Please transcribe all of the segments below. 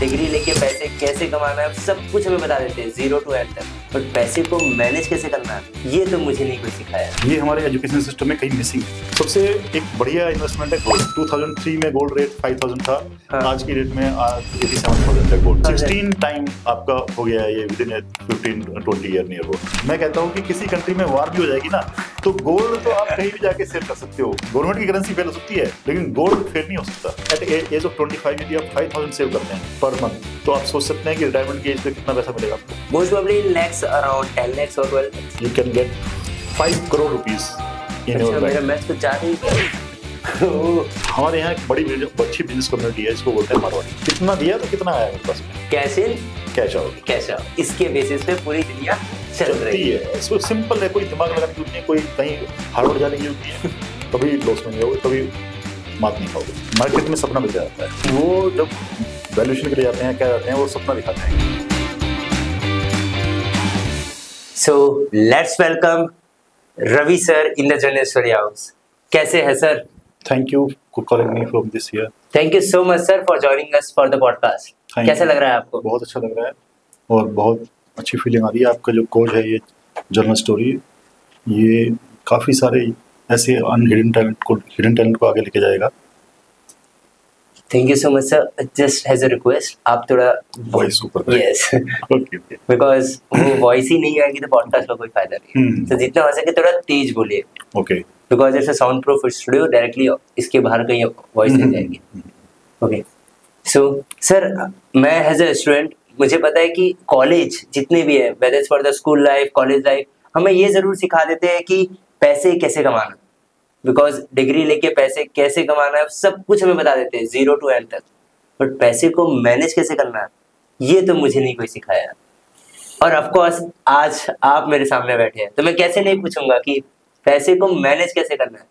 Degree लेके पैसे कैसे कमाना है सब कुछ हमें बता देते हैं 0 to 8 तक, पर पैसे को मैनेज कैसे करना है ये तो मुझे नहीं कोई सिखाया। ये हमारे एजुकेशन सिस्टम में कहीं मिसिंग है। सबसे एक बढ़िया इन्वेस्टमेंट है गोल्ड। 2003 में गोल्ड रेट 5000 था। हाँ। आज की रेट में 87,000 है गोल्ड। 16 टाइम आपका हो गया है ये विदिन 15-20 ईयर नियर वो। मैं कहता हूँ कि किसी कंट्री में वार भी हो जाएगी ना तो गोल्ड तो आप कहीं भी जाके सेव कर सकते हो। गवर्नमेंट की करेंसी फेल हो सकती है लेकिन गोल्ड फेल नहीं हो सकता। एट एज ऑफ 25 यदि आप 5000 सेव करते हैं पर मंथ तो आप सोच सकते हैं कि रिटायरमेंट की एज पे कितना पैसा मिलेगा आपको। Most probably in lakhs, around 10 lakhs or 12 lakhs. You can get 5 crore rupees in your bank. मेरा मैथ तो ज़्यादा ही हमारे यहाँ एक बड़ी अच्छी बिजनेस कम्युनिटी है, इसको बोलते हैं मारवाड़ी। कितना दिया तो कितना आया मेरे पास में? Cash in cash out. Cash out. इसके बेसिस पे पूरी दुनिया चल रही है। इसको सिंपल है, कोई दिमाग लगाने की जरूरत नहीं, कोई कहीं हार्डवर्ड जाने की जरूरत नहीं है। कभी लॉस में नहीं होगा, कभी मात नहीं खाओगे। मार्केट में सपना मिल जाता है। वो जब वैल्यूएशन के लिए जाते हैं क्या जाते हैं वो सपना दिखाते हैं। So let's welcome Ravi sir in the Journey Story House. कैसे है sir? Thank you for calling me from this year. Thank you so much sir for joining us for the podcast. कैसा लग रहा है आपको? बहुत अच्छा लग रहा है और बहुत अच्छी फीलिंग आ रही है। आपका जो कोच है ये जर्नल स्टोरी, ये काफ़ी सारे ऐसे हिडन टैलेंट को आगे लेके जाएगा। Thank you so much sir. Just as a request, आप थोड़ा वॉइस ऊपर। Yes. Okay. Because वो वॉइस ही नहीं आएगी तो पॉडकास्ट का कोई फायदा नहीं। तो जितना हो सके थोड़ा तेज बोलिए। Okay. Because it's a soundproof studio, directly इसके बाहर कहीं वॉइस नहीं जाएगी। Okay. So sir, मैं एज अ स्टूडेंट मुझे पता है कि कॉलेज जितने भी है, whether it's for the school life, college life, हमें ये जरूर सिखा देते हैं कि पैसे कैसे कमाना। बिकॉज डिग्री लेके पैसे कैसे कमाना है सब कुछ हमें बता देते हैं 0 to 8 तक, बट पैसे को मैनेज कैसे करना है ये तो मुझे नहीं कोई सिखाया। और ऑफ कोर्स आज आप मेरे सामने बैठे हैं तो मैं कैसे नहीं पूछूंगा कि पैसे को मैनेज कैसे करना है।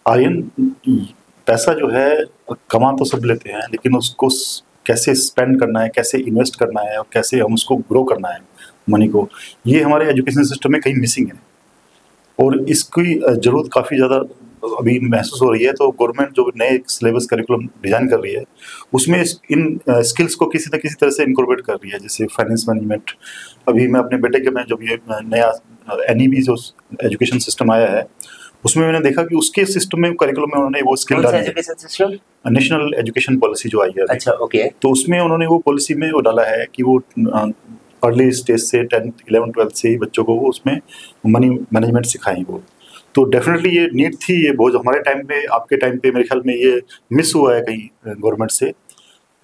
आर्यन, पैसा जो है कमा तो सब लेते हैं लेकिन उसको कैसे स्पेंड करना है, कैसे इन्वेस्ट करना है और कैसे हम उसको ग्रो करना है मनी को, ये हमारे एजुकेशन सिस्टम में कहीं मिसिंग है और इसकी ज़रूरत काफ़ी ज़्यादा अभी महसूस हो रही है। तो गवर्नमेंट जो नए सिलेबस करिकुलम डिज़ाइन कर रही है उसमें इन स्किल्स को किसी न किसी तरह से इनकॉर्पोरेट कर रही है, जैसे फाइनेंस मैनेजमेंट। अभी मैं अपने बेटे के में जब ये नया NEP जो एजुकेशन सिस्टम आया है उसमें मैंने देखा कि उसके सिस्टम में करिकुलम में उन्होंने वो स्किल डाली है। नेशनल एजुकेशन पॉलिसी जो आई है। अच्छा, ओके। तो उसमें उन्होंने वो पॉलिसी में वो डाला है कि वो अर्ली स्टेज से 10th 11th 12th से ही बच्चों को वो उसमें मनी मैनेजमेंट सिखाएं वो। तो डेफिनेटली ये नीड थी, ये बहुत हमारे टाइम पे, आपके टाइम पे मेरे ख्याल में ये मिस हुआ है कहीं गवर्नमेंट से।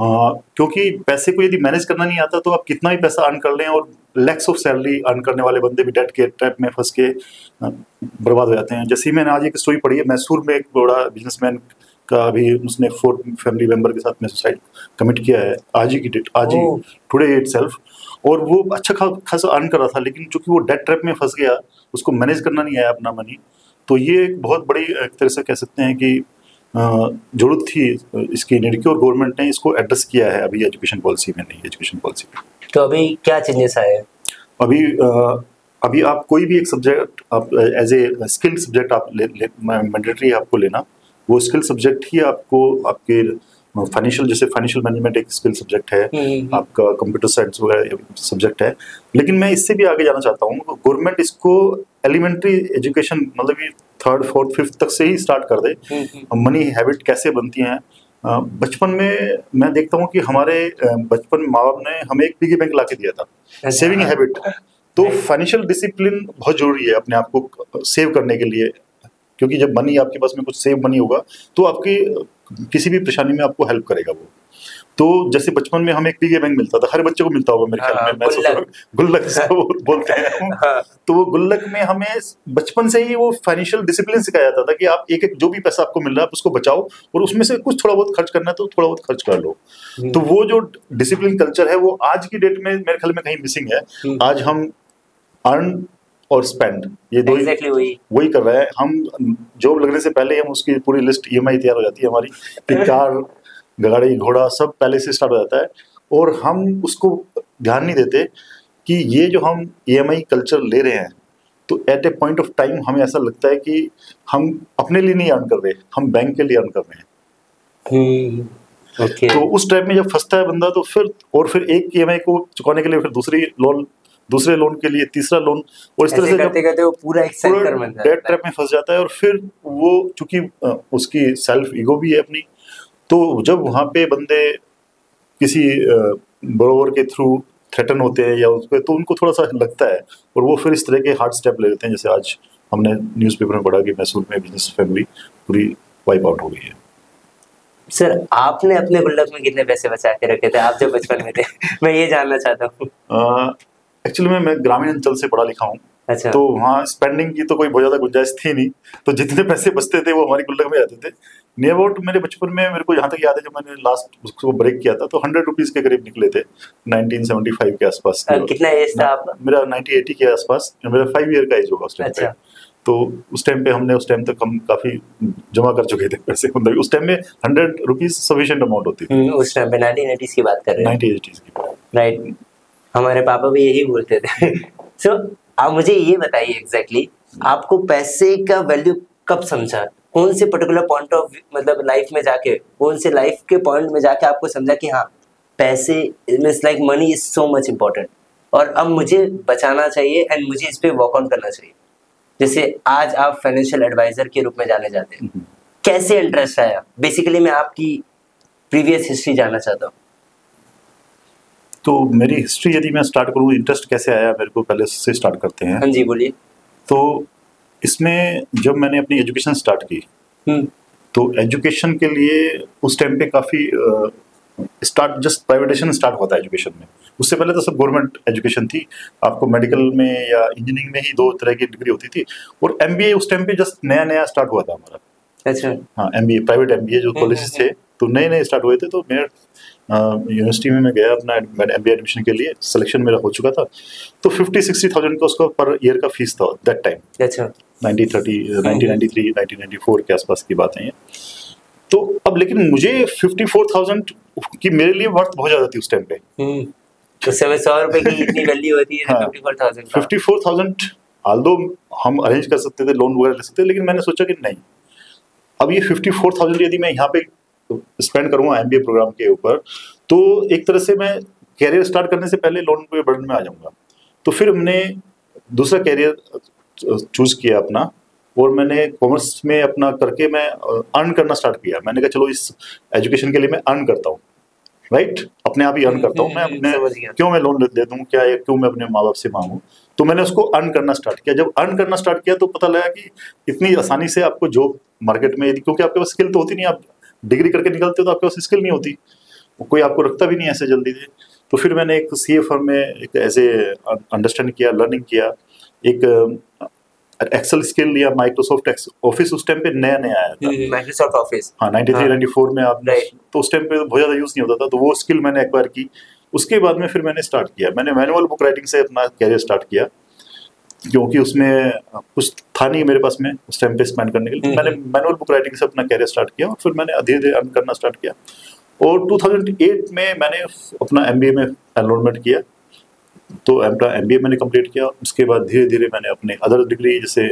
क्योंकि पैसे को यदि मैनेज करना नहीं आता तो आप कितना भी पैसा अर्न कर लें और लैक्स ऑफ सैलरी अर्न करने वाले बंदे भी डेट के ट्रैप में फंस के बर्बाद हो जाते हैं। जैसे ही मैंने आज एक स्टोरी पढ़ी है, मैसूर में एक बड़ा बिजनेसमैन का अभी उसने 4 फैमिली मेंबर के साथ में सुसाइड कमिट किया है आज ही टुडे इटसेल्फ। और वो अच्छा खासा अर्न कर रहा था लेकिन चूंकि वो डेट ट्रैप में फंस गया, उसको मैनेज करना नहीं आया अपना मनी। तो ये एक बहुत बड़ी एक तरह से कह सकते हैं कि जरूरत थी इसकी नीड की और गवर्नमेंट ने इसको एड्रेस किया है अभी एजुकेशन पॉलिसी में, नहीं एजुकेशन पॉलिसी में। तो अभी क्या चेंजेस आए? अभी आप कोई भी एक सब्जेक्ट आप एज ए स्किल सब्जेक्ट आप मैंडेटरी है आपको लेना, वो स्किल सब्जेक्ट ही आपको आपके फाइनेंशियल, जैसे फाइनेंशियल मैनेजमेंट एक स्किल सब्जेक्ट है, आपका कंप्यूटर साइंस वगैरह सब्जेक्ट है। लेकिन मैं इससे भी आगे जाना चाहता हूँ, गवर्नमेंट इसको एलिमेंट्री एजुकेशन मतलब कि 3rd 4th 5th तक से ही स्टार्ट कर दे। मनी हैबिट कैसे बनती हैं बचपन में। मैं देखता हूँ कि हमारे बचपन में माँ बाप ने हमें एक पिगी बैंक ला के दिया था, सेविंग हैबिट। तो फाइनेंशियल डिसिप्लिन बहुत जरूरी है अपने आप को सेव करने के लिए, क्योंकि जब मनी आपके पास में कुछ सेव मनी होगा तो आपकी किसी भी परेशानी में आपको हेल्प करेगा वो। तो जैसे बचपन में हमें एक पिगी बैंक मिलता था, हर बच्चे को मिलता होगा मेरे ख्याल में, मैं सोच रहा हूँ गुल्लक जिसको बोलते हैं। तो वो गुल्लक में हमें बचपन से ही वो फाइनेंशियल डिसिप्लिन सिखाया जाता था कि आप एक जो भी पैसा आपको मिल रहा है आप उसको बचाओ और उसमें से कुछ थोड़ा बहुत खर्च करना है तो थोड़ा बहुत खर्च कर लो। तो वो जो डिसिप्लिन कल्चर है वो आज की डेट में मेरे ख्याल में कहीं मिसिंग है। आज हम अर्न और स्पेंड ये दो वही कर रहे हैं। हम जॉब लगने से पहले हम उसकी पूरी लिस्ट EMI तैयार हो जाती है हमारी, कार गाड़ी घोड़ा सब पहले से स्टार्ट हो जाता है और हम उसको ध्यान नहीं देते कि ये जो हम EMI कल्चर ले रहे हैं तो at a point of time हमें ऐसा लगता है कि हम अपने लिए नहीं अर्न कर रहे, हम बैंक के लिए अर्न कर रहे हैं। तो उस टाइप में जब फंसता है बंदा तो फिर एक EMI को चुकाने के लिए फिर दूसरे लोन के लिए तीसरा लोन, और इस तरह से करते करते वो पूरा एक साइकिल बन जाता है, डेट ट्रैप में फंस जाता है। और फिर वो चूंकि उसकी सेल्फ ईगो भी है अपनी, तो जब वहाँ पे बंदे किसी बोरोवर के थ्रू थ्रेटन होते हैं या उस पर, तो उनको थोड़ा सा लगता है और वो फिर इस तरह के हार्ड स्टेप ले लेते हैं। जैसे आज हमने न्यूज़पेपर में पढ़ा कि मैसूर में बिजनेस फैमिली पूरी वाइप आउट हो गई है। सर आपने अपने गुल्लक में कितने पैसे बचा के रखे थे आप जब बचपन में थे? मैं ये जानना चाहता हूँ। एक्चुअली मैं ग्रामीण अंचल से पढ़ा लिखा हूँ। अच्छा। तो वहाँ स्पेंडिंग की तो कोई बहुत ज्यादा गुंजाइश थी नहीं, तो जितने पैसे बचते थे वो हमारी गुल्लक में आते थे। नियर अबाउट मेरे बचपन में मेरे को यहाँ तक याद है, जब मैंने लास्ट उसको ब्रेक किया था तो 100 रुपीज के करीब निकले थे 1975 के आसपास। कितना एज था आपका? मेरा 1980 के आसपास, मेरा 5 ईयर का एज होगा उस टाइम पे। तो उस टाइम पे उस टाइम तक हम काफी जमा कर चुके थे पैसे। उस टाइम में 100 रुपीज सफिशिएंट अमाउंट होती थी। उस टाइम पे 1980s की बात कर रहे हैं। 1980s की बात, राइट। हमारे पापा भी यही बोलते थे। सो आप मुझे ये बताइए एग्जैक्टली आपको पैसे का वैल्यू कब समझा? कौन से पर्टिकुलर पॉइंट ऑफ मतलब लाइफ में जाके, कौन से लाइफ के पॉइंट में जाके आपको समझा कि हाँ पैसे means like money is so much important और अब मुझे बचाना चाहिए एंड मुझे इस पे वर्क ऑन करना चाहिए? जैसे आज आप फाइनेंशियल एडवाइजर के रूप में जाने जाते हैं, कैसे इंटरेस्ट आया? बेसिकली मैं आपकी प्रीवियस हिस्ट्री जानना चाहता हूँ। तो मेरी हिस्ट्री यदि मैं स्टार्ट करूँ, इंटरेस्ट कैसे आया मेरे को, पहले से स्टार्ट करते हैं। हाँ जी बोलिए। तो इसमें जब मैंने अपनी एजुकेशन स्टार्ट की, तो एजुकेशन के लिए उस टाइम पे काफ़ी जस्ट प्राइवेटाइजेशन स्टार्ट हुआ था एजुकेशन में। उससे पहले तो सब गवर्नमेंट एजुकेशन थी। आपको मेडिकल में या इंजीनियरिंग में ही 2 तरह की डिग्री होती थी, और MBA उस टाइम पे जस्ट नया नया स्टार्ट हुआ था हमारा। अच्छा। हाँ, MBA प्राइवेट MBA जो कॉलेजेस थे तो नए नए स्टार्ट हुए थे। तो मैं यूनिवर्सिटी में मैं गया अपना MBA एडमिशन के लिए, सिलेक्शन मेरा हो चुका था। तो 50-60,000 का उसका पर ईयर का फीस था दैट टाइम। अच्छा। 1993 1994 के आसपास की बात है ये। तो अब लेकिन मुझे 54,000 की मेरे लिए वर्थ बहुत ज्यादा थी उस टाइम पे। उस समय 100 रुपए की इतनी वैल्यू होती है। 54,000 ऑल्दो हम अरेंज कर सकते थे, लोन वगैरह ले सकते थे, लेकिन मैंने सोचा कि नहीं, अब ये 54,000 यदि मैं यहाँ पे स्पेंड करूँगा MBA प्रोग्राम के ऊपर, तो एक तरह से मैं कैरियर स्टार्ट करने से पहले लोन के बर्डन में आ जाऊंगा। तो फिर हमने दूसरा कैरियर चूज किया अपना, और मैंने कॉमर्स में अपना करके मैं अर्न करना स्टार्ट किया। मैंने कहा चलो इस एजुकेशन के लिए मैं अर्न करता हूँ, राइट, अपने आप ही अर्न करता हूँ मैं अपने, क्यों मैं लोन दे दूँ, क्या क्यों मैं अपने माँ बाप से मांगूँ। तो मैंने उसको अर्न करना स्टार्ट किया। जब अर्न करना स्टार्ट किया तो पता लगा कि इतनी आसानी से आपको जॉब मार्केट में, क्योंकि आपके पास स्किल तो होती नहीं, आप डिग्री करके निकलते हो तो आपके पास स्किल नहीं होती, कोई आपको रखता भी नहीं ऐसे जल्दी से। तो फिर मैंने एक CA फर्म में एक ऐसे अंडरस्टैंड किया, लर्निंग किया, एक एक्सेल स्किल लिया, माइक्रोसॉफ्ट ऑफिस उस टाइम पे नया नया आया था, माइक्रोसॉफ्ट ऑफिस। हाँ 93-94 में आप, तो उस टाइम पे बहुत ज़्यादा यूज़ नहीं होता था, तो वो स्किल मैंने एक्वायर की। उसके बाद में फिर मैंने स्टार्ट किया, मैंने मैनुअल बुक राइटिंग से अपना कैरियर स्टार्ट किया, क्योंकि उसमें कुछ था नहीं मेरे पास में उस टाइम पे स्पेंड करने के लिए। मैंने मैनुअल बुक राइटिंग से अपना कैरियर स्टार्ट किया, और फिर मैंने धीरे धीरे अर्न करना स्टार्ट किया। और 2008 में मैंने अपना MBA में एनरोलमेंट किया, तो MBA मैंने कंप्लीट किया। उसके बाद धीरे धीरे मैंने अपने अदर डिग्री, जैसे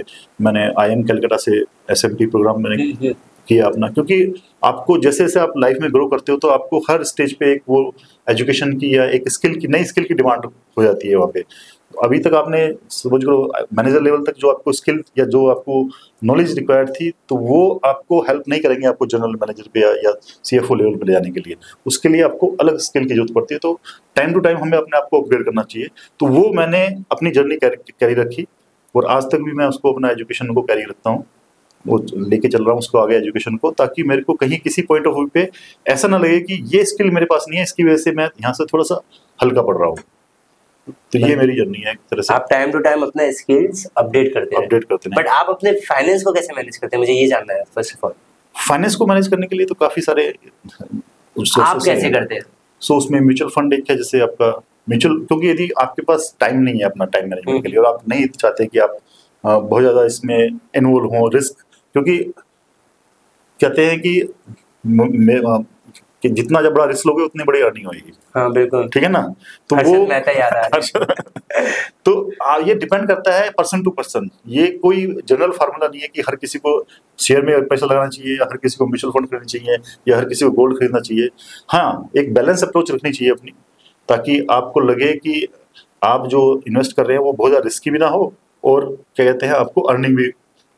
मैंने IIM कलकत्ता से SMT प्रोग्राम मैंने किया अपना, क्योंकि आपको जैसे जैसे आप लाइफ में ग्रो करते हो तो आपको हर स्टेज पे एक वो एजुकेशन की या एक स्किल की, नई स्किल की डिमांड हो जाती है वहाँ पे। अभी तक आपने समझ लो मैनेजर लेवल तक जो आपको स्किल या जो आपको नॉलेज रिक्वायर्ड थी, तो वो आपको हेल्प नहीं करेंगे आपको जनरल मैनेजर पे या CFO लेवल पे ले जाने के लिए। उसके लिए आपको अलग स्किल की जरूरत पड़ती है। तो टाइम टू टाइम हमें अपने आप को अपग्रेड करना चाहिए। तो वो मैंने अपनी जर्नी कैरी रखी, और आज तक भी मैं उसको अपना एजुकेशन को कैरी रखता हूँ, वो लेके चल रहा हूँ उसको आगे एजुकेशन को, ताकि मेरे को कहीं किसी पॉइंट ऑफ व्यू पे ऐसा ना लगे कि ये स्किल मेरे पास नहीं है, इसकी वजह से मैं यहाँ से थोड़ा सा हल्का पड़ रहा हूँ। तो ये मेरी जर्नी है एक तरह से। आप टाइम टू टाइम अपना स्किल्स अपडेट करते हैं। बट आप अपने फाइनेंस को कैसे मैनेज करते हैं, मुझे ये जानना है फर्स्ट ऑफ ऑल। फाइनेंस को मैनेज करने के लिए तो काफी सारे आप कैसे करते हैं? सो उसमें म्यूचुअल फंड एक है, जैसे आपका म्यूचुअल, क्योंकि यदि आपके पास टाइम नहीं है अपना टाइम मैनेजमेंट के लिए, और आप नहीं चाहते कि आप बहुत ज्यादा इसमें इन्वॉल्व हो, रिस्क, क्योंकि कहते हैं कि जितना जब बड़ा रिस्क लोगे उतनी बड़ी अर्निंग होगी। हाँ बिल्कुल, ठीक है ना। तो वो याद आ रहा है। तो ये डिपेंड करता है पर्सन टू पर्सन। ये कोई जनरल फार्मूला नहीं है कि हर किसी को शेयर में पैसा लगाना चाहिए या हर किसी को म्यूचुअल फंड खरीदना चाहिए या हर किसी को गोल्ड खरीदना चाहिए। हाँ, एक बैलेंस अप्रोच रखनी चाहिए अपनी, ताकि आपको लगे कि आप जो इन्वेस्ट कर रहे हैं वो बहुत ज़्यादा रिस्की भी ना हो, और क्या कहते हैं आपको अर्निंग भी,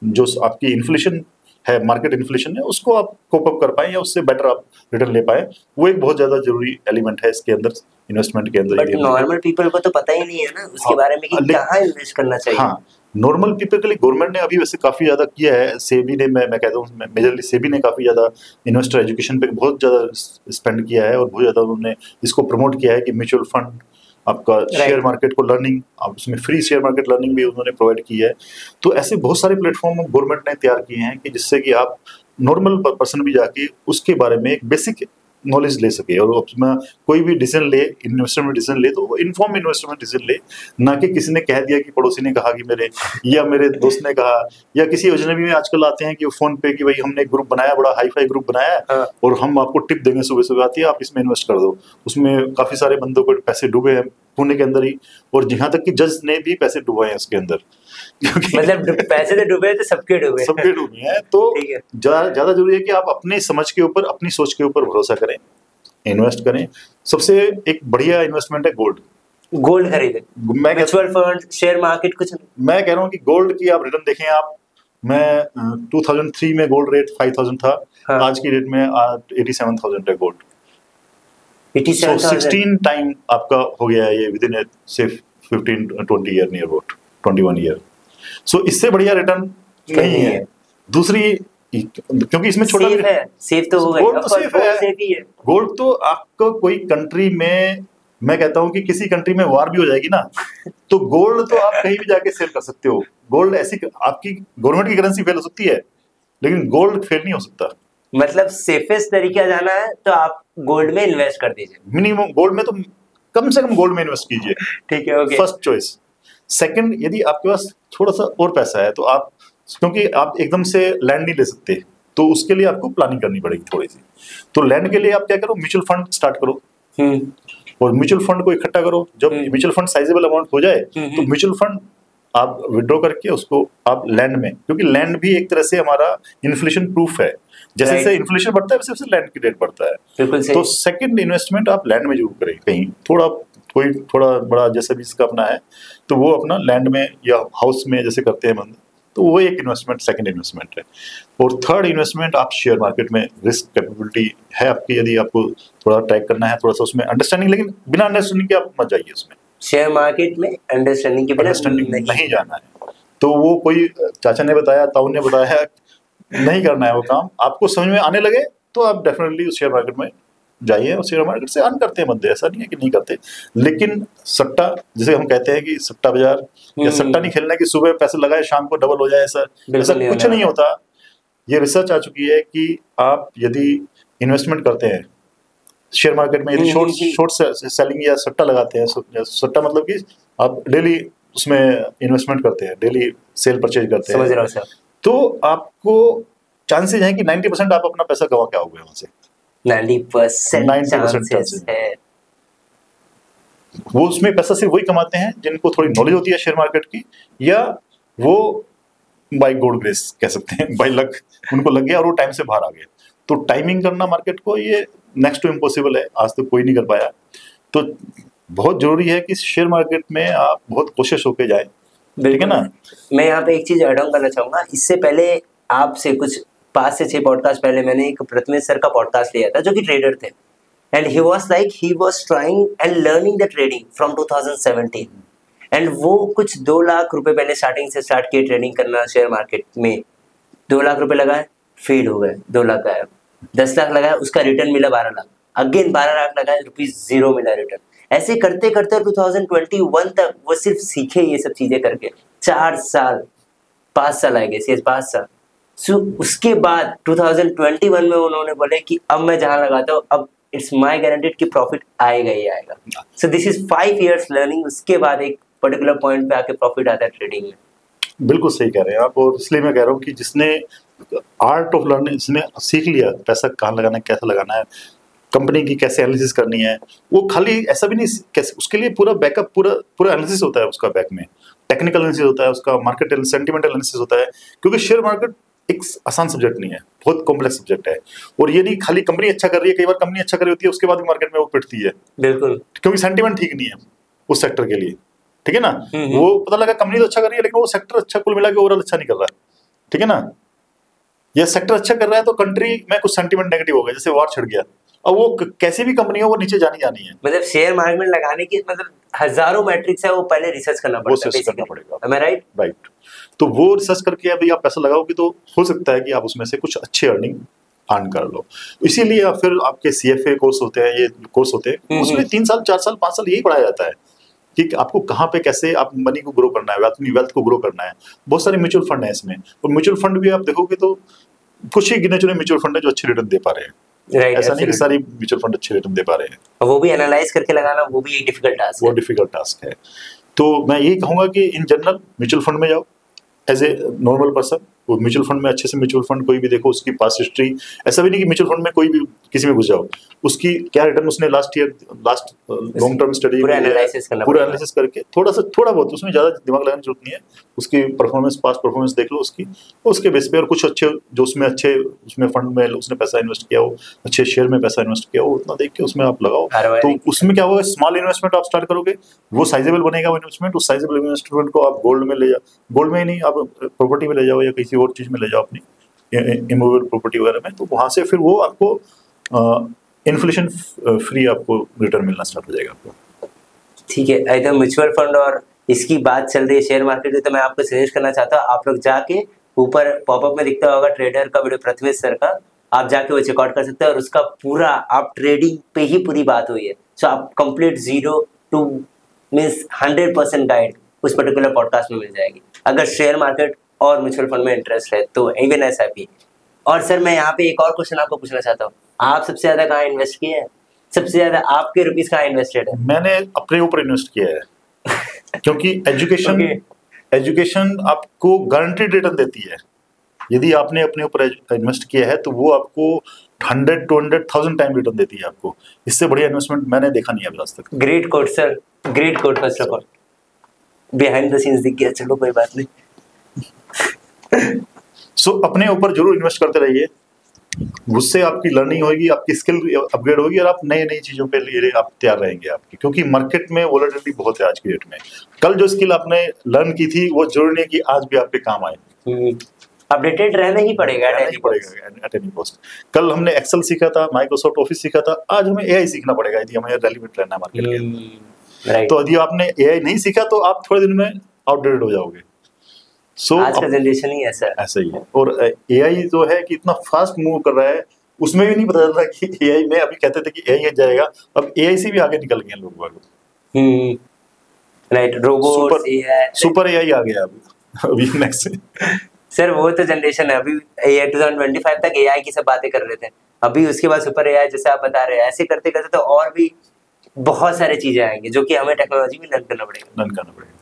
जो आपकी इन्फ्लेशन है, मार्केट इन्फ्लेशन है, उसको आप कोप अप कर पाए या उससे बेटर आप रिटर्न ले पाए। वो एक बहुत ज़्यादा जरूरी एलिमेंट है इसके अंदर, इन्वेस्टमेंट के अंदर। बट नॉर्मल पीपल को तो पता ही नहीं है ना उसके बारे में कि कहाँ इन्वेस्ट करना चाहिए। हाँ, नॉर्मल पीपल के लिए गवर्नमेंट ने अभी वैसे काफ़ी ज़्यादा किया है। सेबी ने, मैं कहता हूँ मेजरली सेबी ने काफ़ी ज़्यादा इन्वेस्टर एजुकेशन पे बहुत ज़्यादा स्पेंड किया है, और बहुत ज़्यादा उन्होंने इसको प्रमोट किया है कि म्यूचुअल फंड, आपका शेयर मार्केट को लर्निंग, आप उसमें फ्री शेयर मार्केट लर्निंग भी उन्होंने प्रोवाइड की है। तो ऐसे बहुत सारे प्लेटफॉर्म गवर्नमेंट ने तैयार किए हैं कि जिससे कि आप नॉर्मल पर्सन भी जाके उसके बारे में एक बेसिक नॉलेज ले सके, और उसमें कोई भी डिसीजन ले, इन्वेस्टमेंट डिसीजन ले तो वो इन्फॉर्म इन्वेस्टमेंट डिसीजन ले, ना कि किसी ने कह दिया कि पड़ोसी ने कहा कि मेरे, या मेरे दोस्त ने कहा, या किसी अजनबी में आजकल आते हैं कि फोन पे कि भाई हमने एक ग्रुप बनाया, बड़ा हाई फाई ग्रुप बनाया है, और हम आपको टिप देंगे सुबह सुबह आती है, आप इसमें इन्वेस्ट कर दो। उसमें काफी सारे बंदों को पैसे डूबे हैं पुणे के अंदर ही, और यहाँ तक कि जज ने भी पैसे डुबाए हैं उसके अंदर। मतलब पैसे तो डूबे तो सबके डूबे हैं। तो ज्यादा जरूरी है कि आप अपने समझ के ऊपर, अपनी सोच के ऊपर भरोसा करें, इन्वेस्ट करें। सबसे एक बढ़िया इन्वेस्टमेंट है गोल्ड खरीदे, म्यूचुअल फंड, शेयर मार्केट कुछ नहीं। मैं कह रहा हूँ कि गोल्ड की आप रिटर्न देखें। आप, मैं 2003 में गोल्ड रेट 5000 था। हाँ। आज की रेट में 87,000 है गोल्ड। 16 टाइम आपका हो गया है ये विद इन से 15-20 ईयर, नियर अबाउट 21 ईयर। सो इससे बढ़िया रिटर्न नहीं है। दूसरी, क्योंकि इसमें छोटा सेफ तो होगा, गोल्ड तो सेफ है। गोल्ड तो आपको कोई कंट्री में, मैं कहता हूँ कि किसी कंट्री में वार भी हो जाएगी ना, तो गोल्ड तो आप कहीं भी जाके सेल कर सकते हो। गोल्ड ऐसी, आपकी गवर्नमेंट की करेंसी फेल हो सकती है, लेकिन गोल्ड फेल नहीं हो सकता। मतलब सेफेस्ट तरीका जाना है तो आप गोल्ड में इन्वेस्ट कर दीजिए। मिनिमम गोल्ड में तो कम से कम गोल्ड में इन्वेस्ट कीजिए। ठीक है, ओके। First choice. सेकंड, यदि आपके पास थोड़ा सा और पैसा है तो आप, क्योंकि आप एकदम से लैंड नहीं ले सकते, तो उसके लिए आपको प्लानिंग करनी पड़ेगी थोड़ी सी। तो लैंड के लिए आप क्या करो, म्यूचुअल फंड स्टार्ट करो, और म्यूचुअल फंड को इकट्ठा करो। जब म्यूचुअल फंड साइजेबल अमाउंट हो जाए तो म्यूचुअल फंड आप विड्रॉ करके उसको आप लैंड में, क्योंकि लैंड भी एक तरह से हमारा इन्फ्लेशन प्रूफ है। जैसे जैसे इन्फ्लेशन बढ़ता है वैसे वैसे लैंड की रेट बढ़ता है। तो सेकंड इन्वेस्टमेंट आप लैंड में जरूर करें। कहीं थोड़ा बड़ा जैसा भी इसका अपना है, तो वो अपना लैंड में या हाउस में जैसे करते हैं बंद, तो वो एक इन्वेस्टमेंट, सेकंड इन्वेस्टमेंट है। और थर्ड इन्वेस्टमेंट, आप शेयर मार्केट में रिस्क कैपेबिलिटी है आपकी, यदि आपको थोड़ा ट्रैक करना है, थोड़ा सा उसमें अंडरस्टैंडिंग, लेकिन बिना अंडरस्टैंडिंग के आप मत जाइए उसमें। शेयर मार्केट में अंडरस्टैंडिंग के बिना नहीं जाना है। तो वो कोई चाचा ने बताया, ताऊ ने बताया, नहीं करना है वो काम। आपको समझ में आने लगे तो आप डेफिनेटली उस शेयर मार्केट में जाइए, और शेयर मार्केट से अर्न करते हैं बंदे, ऐसा नहीं है कि नहीं करते। लेकिन सट्टा, जिसे हम कहते हैं कि सट्टा बाजार, या सट्टा नहीं खेलना कि सुबह पैसे लगाए शाम को डबल हो जाए, ऐसा कुछ नहीं होता। ये रिसर्च आ चुकी है कि आप यदि इन्वेस्टमेंट करते हैं शेयर मार्केट में, यदि शॉर्ट सेलिंग या सट्टा लगाते हैं, सट्टा मतलब कि आप डेली उसमें इन्वेस्टमेंट करते हैं, डेली सेल परचेज करते हैं, समझ रहा हूं सर, तो आपको चांसेस हैं कि 90% आप अपना पैसा गवा के आओगे वहां से। 90% चांसेस है। वो उसमें पैसा सिर्फ वही कमाते हैं जिनको थोड़ी नॉलेज होती है शेयर मार्केट की, या वो बाय गॉड ग्रेस कह सकते हैं, बाय लक उनको लग गया और वो टाइम से बाहर आ गए। तो टाइमिंग करना मार्केट को, ये नेक्स्ट टू इम्पॉसिबल है, आज तक कोई नहीं कर पाया। तो बहुत जरूरी है कि शेयर मार्केट में आप बहुत कोशिश होके जाए, ठीक है ना। मैं यहाँ पे एक चीज ऐड ऑन करना चाहूंगा। इससे पहले आपसे कुछ 5 से 6 पॉडकास्ट पहले मैंने एक प्रथमेश सर का पॉडकास्ट लिया था, जो कि ट्रेडर थे, and he was trying and learning the trading from 2017, and वो कुछ 2 लाख रुपए पहले स्टार्टिंग से स्टार्ट किए ट्रेडिंग करना शेयर मार्केट में। 2 लाख रुपए लगाए, फेल हो गए, 2 लाख गायब। 10 लाख लगाया, उसका रिटर्न मिला 12 लाख, अगेन 12 लाख लगाए, ₹0 मिला रिटर्न। ऐसे करते करते 2021 तक वो सिर्फ सीखे ये सब चीजें करके। 4 साल 5 साल आए गए, 5 साल। सो उसके बाद 2021 में उन्होंने बोले कि अब मैं जहां लगाता हूँ, अब इट्स माय गारंटीड कि प्रॉफिट आएगा ही आएगा। So this is 5 years learning. उसके बाद एक पर्टिकुलर पॉइंट पे आके प्रॉफिट आता है ट्रेडिंग में। बिल्कुल सही कह रहे हैं आप, और इसलिए मैं कह रहा हूँ कि जिसने आर्ट ऑफ लर्निंग, जिसने सीख लिया पैसा कहाँ लगाना है, कैसे लगाना है, कंपनी की कैसे एनालिसिस करनी है। वो खाली ऐसा भी नहीं, कैसे उसके लिए पूरा बैकअप, पूरा एनालिसिस होता है उसका, बैक में टेक्निकल एनालिसिस होता है उसका, मार्केट सेंटिमेंटल एनालिसिस होता है, क्योंकि शेयर मार्केट एक आसान सब्जेक्ट नहीं है, बहुत कॉम्प्लेक्स सब्जेक्ट है। और ये नहीं खाली कंपनी अच्छा कर रही है, कई बार कंपनी अच्छा कर रही होती है उसके बाद भी मार्केट में वो पिटती है, बिल्कुल, क्योंकि सेंटिमेंट ठीक नहीं है उस सेक्टर के लिए, ठीक है ना। वो पता लगा कंपनी तो अच्छा कर रही है लेकिन वो सेक्टर अच्छा कुल मिला के ओवरऑल अच्छा नहीं कर रहा, ठीक है ना। ये सेक्टर अच्छा कर रहा है तो कंट्री में कुछ सेंटिमेंट नेगेटिव हो गया, जैसे वॉर छिड़ गया, और वो कैसी भी कंपनी हो वो नीचे जानी है। मतलब शेयर मार्केट में लगाने की मतलब हजारों मैट्रिक्स है, वो पहले रिसर्च करना पड़ेगा। Am I right? राइट। तो वो रिसर्च करके अभी आप पैसा लगाओगे तो हो सकता है कि आप उसमें से कुछ अच्छे अर्न कर लो। इसीलिए फिर आपके CFA कोर्स होते हैं, ये कोर्स होते हैं, उसमें 3 साल 4 साल 5 साल यही पढ़ाया जाता है कि आपको कहाँ पे कैसे आप मनी को ग्रो करना है, अपनी वेल्थ को ग्रो करना है। बहुत सारे म्यूचुअल फंड है इसमें, और म्यूचुअल फंड भी आप देखोगे तो कुछ ही गिने चुने म्यूचुअल फंड है जो अच्छे रिटर्न दे पा रहे हैं। Right, ऐसा नहीं कि सारी म्यूचुअल फंड अच्छे रिटर्न दे पा रहे हैं, और वो भी एनालाइज करके लगाना, वो भी एक डिफिकल्ट टास्क है। वो डिफिकल्ट टास्क है। तो मैं यही कहूंगा कि इन जनरल म्यूचुअल फंड में जाओ एज ए नॉर्मल पर्सन। वो म्यूचुअल फंड में अच्छे से म्यूचुअल फंड कोई भी देखो, उसकी पास हिस्ट्री, ऐसा भी नहीं कि म्यूचुअल फंड में कोई भी किसी में घुस जाओ, उसकी क्या रिटर्न उसने लास्ट लॉन्ग टर्म स्टडी पूरा एनालिसिस करके थोड़ा बहुत, उसमें ज्यादा दिमाग लगाने की जरूरत नहीं है, उसकी परफॉर्मेंस, पास्ट परफॉर्मेंस देख लो उसकी, उसके बेस पे, और कुछ अच्छे जो उसमें फंड में उसने पैसा इन्वेस्ट किया हो, अच्छे शेयर में पैसा इन्वेस्ट किया हो, उतना देख के उसमें आप लगाओ। तो उसमें क्या होगा, स्मॉल इन्वेस्टमेंट आप स्टार्ट करोगे, वो साइजेबल बनेगा वो इन्वेस्टमेंट। उस साइजेबल इन्वेस्टमेंट को आप गोल्ड में ले जाओ, गोल्ड में ही नहीं, आप प्रॉपर्टी में ले जाओ या किसी और चीज में ले जाओ, अपनी इमूवेबल प्रॉपर्टी वगैरह में, तो वहां से फिर वो आपको इन्फ्लेशन फ्री आपको रिटर्न मिलना स्टार्ट हो जाएगा आपको। ठीक है, एकदम म्यूचुअल फंड और इसकी बात चल रही है शेयर मार्केट में, तो मैं आपको सजेस्ट करना चाहता हूँ, आप लोग जाके ऊपर पॉपअप में दिखता होगा ट्रेडर का वीडियो, पृथ्वीश सर का, आप जाके वो चेकआउट कर सकते हैं, और उसका पूरा आप ट्रेडिंग पे ही पूरी बात हुई है। सो आप कंप्लीट 0 to मींस 100% गाइड उस पर्टिकुलर पॉडकास्ट में मिल जाएगी, अगर शेयर मार्केट और म्यूचुअल फंड में इंटरेस्ट है तो, इवन SIP। और सर मैं यहाँ पे एक और क्वेश्चन आपको पूछना चाहता हूँ, आप सबसे ज्यादा कहाँ इन्वेस्ट किए हैं, सबसे ज्यादा आपके रुपीस कहाँ इन्वेस्टेड है? मैंने अपने ऊपर इन्वेस्ट किया है क्योंकि एजुकेशन आपको गारंटीड रिटर्न देती है। यदि आपने अपने ऊपर इन्वेस्ट किया है तो वो आपको 100-200,000 टाइम रिटर्न देती है आपको। इससे बढ़िया इन्वेस्टमेंट मैंने देखा नहीं है आज तक। Great quote sir, great quote. First of all behind the scenes दिख गया, चलो कोई बात नहीं। सो अपने ऊपर जरूर इन्वेस्ट करते रहिए, उससे आपकी लर्निंग होगी, आपकी स्किल अपग्रेड होगी, और आप नई नई चीजों के लिए आप तैयार रहेंगे आपकी, क्योंकि मार्केट में वोलेटिलिटी बहुत है आज की डेट में। कल जो स्किल आपने लर्न की थी वो जरूरी नहीं कि आज भी आपके काम आए, अपडेटेड रहना ही पड़ेगा एट एनी कॉस्ट। कल हमने एक्सेल सीखा था, माइक्रोसॉफ्ट ऑफिस सीखा था, आज हमें AI सीखना पड़ेगा यदि हमें रेलेवेंट रहना है मार्केट के अंदर। तो यदि आपने AI नहीं सीखा तो आप थोड़े दिन में आउटडेटेड हो जाओगे। आज का जनरेशन ही ऐसा ही है। और AI जो है कि इतना फास्ट मूव कर रहा है, उसमें भी नहीं पता चल रहा कि AI में, अभी कहते थे कि AI जाएगा, अब AI से भी आगे निकल गए लोग वाले। राइट, रोबोट, सुपर AI आ गया अभी नेक्स्ट। सर वो तो जनरेशन है, अभी 2025 तक AI की सब बातें कर रहे थे, अभी उसके बाद सुपर AI जैसे आप बता रहे हैं, ऐसे करते करते तो और भी बहुत सारी चीजें आएंगी जो कि हमें टेक्नोलॉजी में लर्न करना पड़ेगा।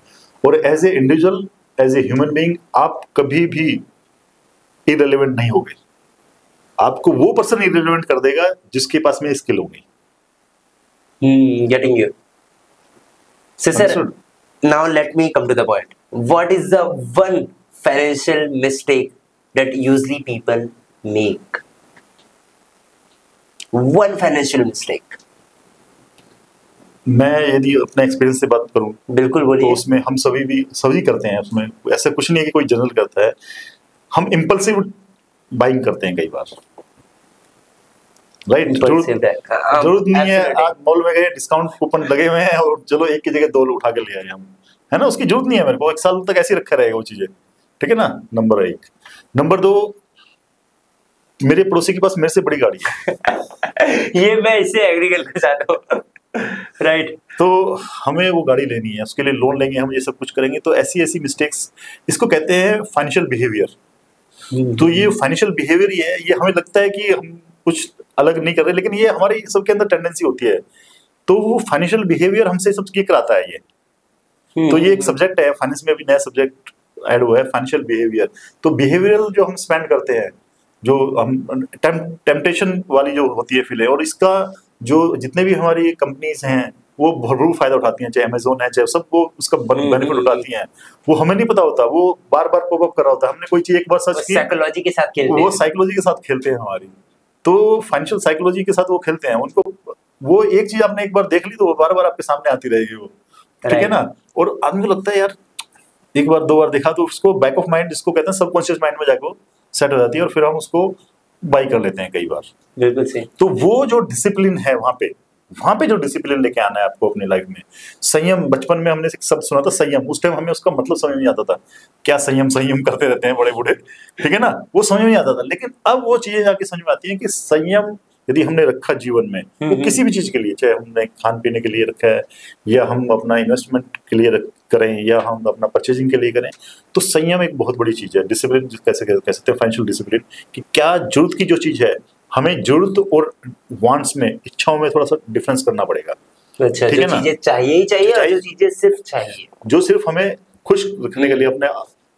और as a individual, as a human being, आप कभी भी इररिलेवेंट नहीं होगे। आपको वो पर्सन इररिलेवेंट कर देगा जिसके पास में स्किल होगी। Getting you. So sir, now let me come to the point. What is the one financial mistake that usually people make? One financial mistake. मैं यदि अपने एक्सपीरियंस से बात करूं, बिल्कुल बोलिए। तो उसमें हम सभी करते हैं, उसमें ऐसा कुछ नहीं है कि कोई जनरल करता है। हम इम्पल्सिव बाइंग करते हैं कई बार, राइट? जरूरत नहीं है, आज मॉल में गए, डिस्काउंट कूपन लगे हुए हैं और चलो एक की जगह 2 उठा के ले आए हम, है ना? उसकी जरूरत नहीं है मेरे को, 1 साल तक ऐसे ही रखा रहेगा वो चीजें, ठीक है ना? नंबर 1। नंबर 2, मेरे पड़ोसी के पास मेरे से बड़ी गाड़ी है। ये मैं इससे एग्री करना चाहता हूँ। राइट। तो हमें वो गाड़ी लेनी है, उसके लिए लोन लेंगे, हम ये सब कुछ करेंगे। तो ऐसी मिस्टेक्स, इसको कहते हैं फाइनेंशियल बिहेवियर। तो ये फाइनेंशियल बिहेवियर ही है, ये हमें लगता है कि हम कुछ अलग नहीं कर रहे, लेकिन ये हमारे सबके अंदर टेंडेंसी होती है। तो वो फाइनेंशियल बिहेवियर हमसे सब ये कराता है ये। तो ये एक सब्जेक्ट है, फाइनेंस में अभी नया सब्जेक्ट ऐड हुआ है, फाइनेंशियल बिहेवियर। तो बिहेवियरल जो हम स्पेंड करते हैं, जो हम टेम्पटेशन वाली जो होती है फील है, और इसका जो जितने भी हमारी कंपनीज हैं वो भरपूर फायदा उठाती हैं, चाहे अमेजोन है चाहे सब, वो उसका बेनिफिट उठाती हैं। वो हमें नहीं पता होता, वो बार बार पॉपअप कर रहा होता है। हमने कोई चीज एक बार सर्च की, साइकोलॉजी के साथ खेलते वो हैं। साइकोलॉजी के साथ खेलते हैं हमारी, तो फाइनेंशियल साइकोलॉजी के साथ वो खेलते हैं। उनको वो एक चीज आपने एक बार देख ली तो वो बार बार आपके सामने आती रहेगी वो, ठीक है ना। और आदमी को लगता है यार एक बार दो बार देखा तो उसको बैक ऑफ माइंड, जिसको कहते हैं सबकॉन्शियस माइंड में जाकर सेट हो जाती है, और फिर हम उसको बाई कर लेते हैं कई बार। बिल्कुल सही। तो वो जो डिसिप्लिन है वहां पे जो डिसिप्लिन लेके आना है आपको अपनी लाइफ में। संयम, बचपन में हमने सब सुना था संयम, उस टाइम हमें उसका मतलब समझ नहीं आता था, क्या संयम संयम करते रहते हैं बड़े बूढ़े, ठीक है ना, वो समझ नहीं आता था। लेकिन अब वो चीजें जाके समझ में आती हैं कि संयम यदि हमने रखा जीवन में, वो किसी भी चीज के लिए, चाहे हमने खान पीने के लिए रखा है, या हम अपना इन्वेस्टमेंट के लिए करें, या हम अपना परचेजिंग के लिए करें, तो संयम एक बहुत बड़ी चीज है। डिसिप्लिन कैसे कह सकते हैं, फाइनेंशियल डिसिप्लिन, कि क्या जरूरत की जो चीज है, हमें जरूरत और वांट्स में, इच्छाओं में थोड़ा सा डिफरेंस करना पड़ेगा। अच्छा, जो चीजें चाहिए ही चाहिए और जो चीजें सिर्फ चाहिए, जो सिर्फ हमें खुश रखने के लिए, अपने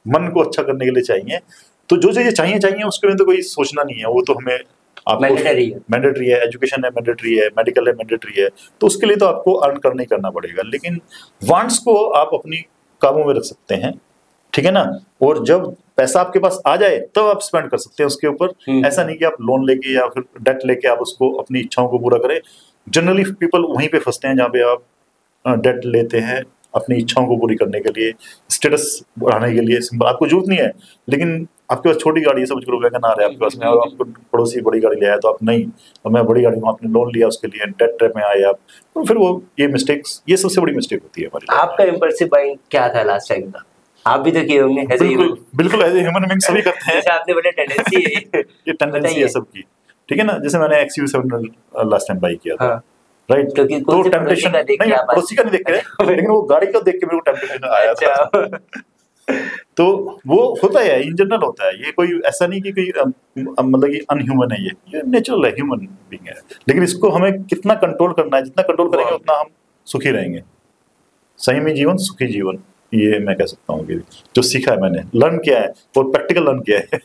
मन को अच्छा करने के लिए चाहिए, तो जो चीजें चाहिए उसके में तो कोई सोचना नहीं है, वो तो हमें मैंडेटरी है, एजुकेशन है मैंडेटरी है, मेडिकल है मैंडेटरी है, तो उसके लिए तो आपको अर्न करना ही करना पड़ेगा। लेकिन वांट्स को आप अपनी काबू में रख सकते हैं, ठीक है ना, और जब पैसा आपके पास आ जाए तब आप स्पेंड कर सकते हैं उसके ऊपर। ऐसा नहीं कि आप लोन लेके या फिर डेट लेके आप उसको अपनी इच्छाओं को पूरा करें। जनरली पीपल वहीं पे फंसते हैं जहाँ पे आप डेट लेते हैं अपनी इच्छाओं को पूरी करने के लिए, स्टेटस बढ़ाने के लिए। सिंपल, आपको जरूरत नहीं है, लेकिन आपके पास छोटी गाड़ी है, समझ करो वैगन आ रहा है आपके पास में, और आपको पड़ोसी बड़ी गाड़ी ले आया तो आप नहीं, और मैं बड़ी गाड़ी में, आपने लोन लिया उसके लिए, डेट ट्रैप में आए आप, तो फिर वो ये मिस्टेक्स, ये सबसे बड़ी मिस्टेक होती है हमारी। आपका इम्पल्सिव बाइंग क्या था लास्ट टाइम का? आप भी तो किए होंगे एज ए ह्यूमन। बिल्कुल एज ए ह्यूमन बीइंग सभी करते हैं। आपने बोला टेंडेंसी है ये टेंडेंसी है सबकी, ठीक है ना। जैसे मैंने XUV700 लास्ट टाइम बाई किया था, राइट, क्योंकि तो टेम्पटेशन नहीं, पड़ोसी का नहीं देख के, लेकिन वो गाड़ी का देख के मेरे को टेम्पटेशन आया था। तो वो होता है, इन जनरल होता है, ये कोई ऐसा नहीं कि कोई मतलब कि अनह्यूमन है, ये नेचुरल है, ह्यूमन बीइंग है। लेकिन इसको हमें कितना कंट्रोल करना है, जितना कंट्रोल करेंगे उतना हम सुखी रहेंगे। संयमी जीवन सुखी जीवन, ये मैं कह सकता हूँ कि जो सीखा है मैंने, लर्न किया है और प्रैक्टिकल लर्न किया है।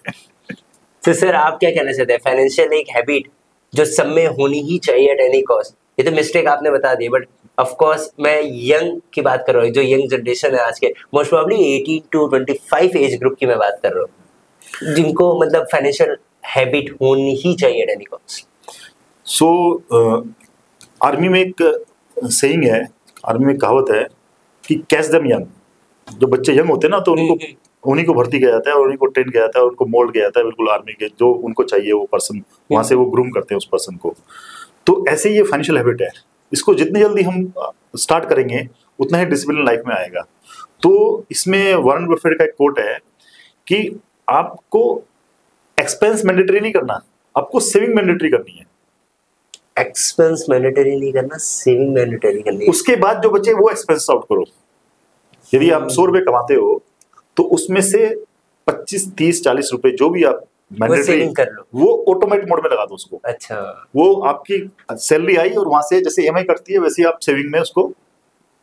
तो सर आप क्या कहना चाहते हैं, फाइनेंशियल एक हैबिट जो सब में होनी ही चाहिए एट एनी कॉस्ट? ये तो मिस्टेक आपने बता दी, बट ऑफ कोर्स मैं यंग की बात कर रहा हूँ, जो यंग जनरेशन है आज के, most probably 18 to 25 age group की मैं बात कर रहा हूँ, जिनको मतलब फाइनेंशियल हैबिट होनी ही चाहिए at any cost. So army में एक सेइंग है, आर्मी में कहावत है कि कैच देम यंग। जो बच्चे यंग होते हैं ना, तो उनको उन्हीं को भर्ती किया जाता है और उन्हीं को ट्रेन किया जाता है और उनको मोल्ड किया जाता है बिल्कुल आर्मी के जो उनको चाहिए वो पर्सन, वहां से वो ग्रूम करते हैं उस पर्सन को। तो ऐसे ये फाइनेंशियल हैबिट है, इसको जितनी जल्दी हम स्टार्ट करेंगे उतना ही डिसिप्लिन लाइफ में आएगा। तो इसमें वॉरेन बफेट का एक कोट है कि आपको एक्सपेंस मैंडेटरी नहीं करना, आपको सेविंग मैंडेटरी करनी है। एक्सपेंस मैंडेटरी नहीं करना, सेविंग मैंडेटरी करनी है। उसके बाद जो बचे वो एक्सपेंस आउट करो। यदि आप 100 रुपए कमाते हो तो उसमें से 25, 30, 40 रुपए जो भी आप मैंडेटरी कर लो, वो ऑटोमेटिक मोड में लगा दो उसको। अच्छा, वो आपकी सैलरी आई और वहां से जैसे EMI कटती है वैसे ही आप सेविंग में उसको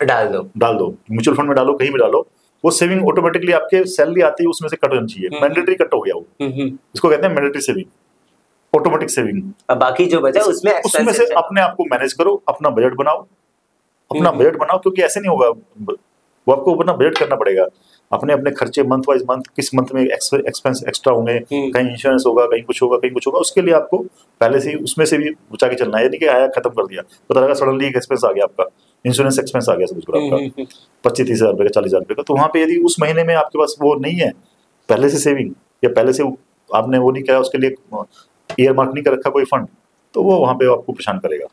डाल दो, म्यूचुअल फंड में डालो, कहीं भी डालो, वो सेविंग ऑटोमेटिकली आपके सैलरी आती है उसमें से कट होनी चाहिए। मैंडेटरी कट हो गया वो, इसको कहते हैं मैंडेटरी सेविंग, ऑटोमेटिक सेविंग। अब बाकी जो बचा उसमें से अपने आप को मैनेज करो, अपना बजट बनाओ, क्योंकि ऐसे नहीं होगा, वो आपको अपना बजट करना पड़ेगा। अपने अपने खर्चे मंथ वाइज, मंथ किस मंथ में एक्सपेंस एक्स्ट्रा होंगे, कहीं इंश्योरेंस होगा, कहीं कुछ होगा, उसके लिए आपको पहले से ही उसमें से भी बचा के चलना है। यदि कि आया खत्म कर दिया, पता लगा सडनली एक एक्सपेंस आ गया, आपका इंश्योरेंस एक्सपेंस आ गया, समझ लो आपका 25-30 हज़ार रुपये का, 40 हज़ार रुपये का, तो वहाँ पे यदि उस महीने में आपके पास वो नहीं है पहले से सेविंग, या पहले से आपने वो नहीं किया, उसके लिए ईयर मार्क नहीं कर रखा कोई फंड, तो वो वहाँ पे आपको परेशान करेगा।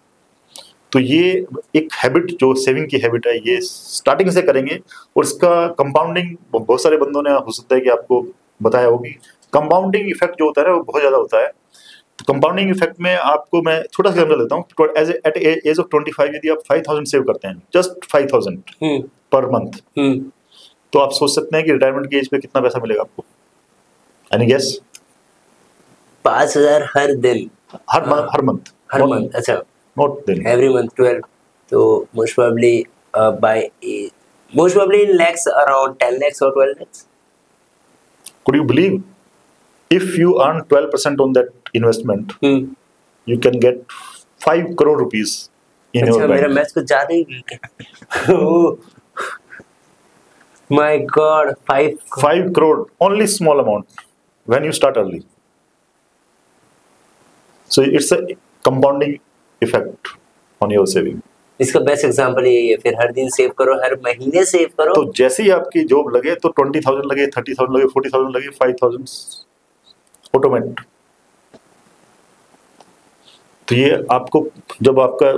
तो ये एक हैबिट, जो सेविंग की हैबिट है, ये स्टार्टिंग से करेंगे और इसका कंपाउंडिंग बहुत सारे बंदों ने, हो सकता है कि आपको बताया होगी, कंपाउंडिंग इफेक्ट जो होता है वो बहुत ज़्यादा होता है। तो कंपाउंडिंग इफेक्ट में आपको मैं छोटा सा एग्जांपल देता हूँ। एट एज ऑफ 25 यदि आप 5,000 सेव करते हैं, जस्ट 5,000 पर मंथ, तो आप सोच सकते हैं कि रिटायरमेंट की एज पे कितना पैसा मिलेगा आपको। Any guess? 5,000 हर दिन, हर मंथ, अच्छा, not then. Every month 12, so most probably in lakhs, around 10 lakhs or 12 lakhs. Could you believe? if you earn 12% on that investment, you can get 5 crore rupees in your bank. मेरा maths कुछ ज्यादा ही week है। My God, 5 crore, only small amount when you start early. So it's a compounding effect on your saving. इसका best example यही है, फिर हर दिन save करो, हर महीने सेव करो। तो जैसे ही आपकी जॉब लगे तो 20,000 लगे, 30,000 लगे, 40,000 लगे, 5,000 ऑटोमेटिक। तो ये आपको जब आपका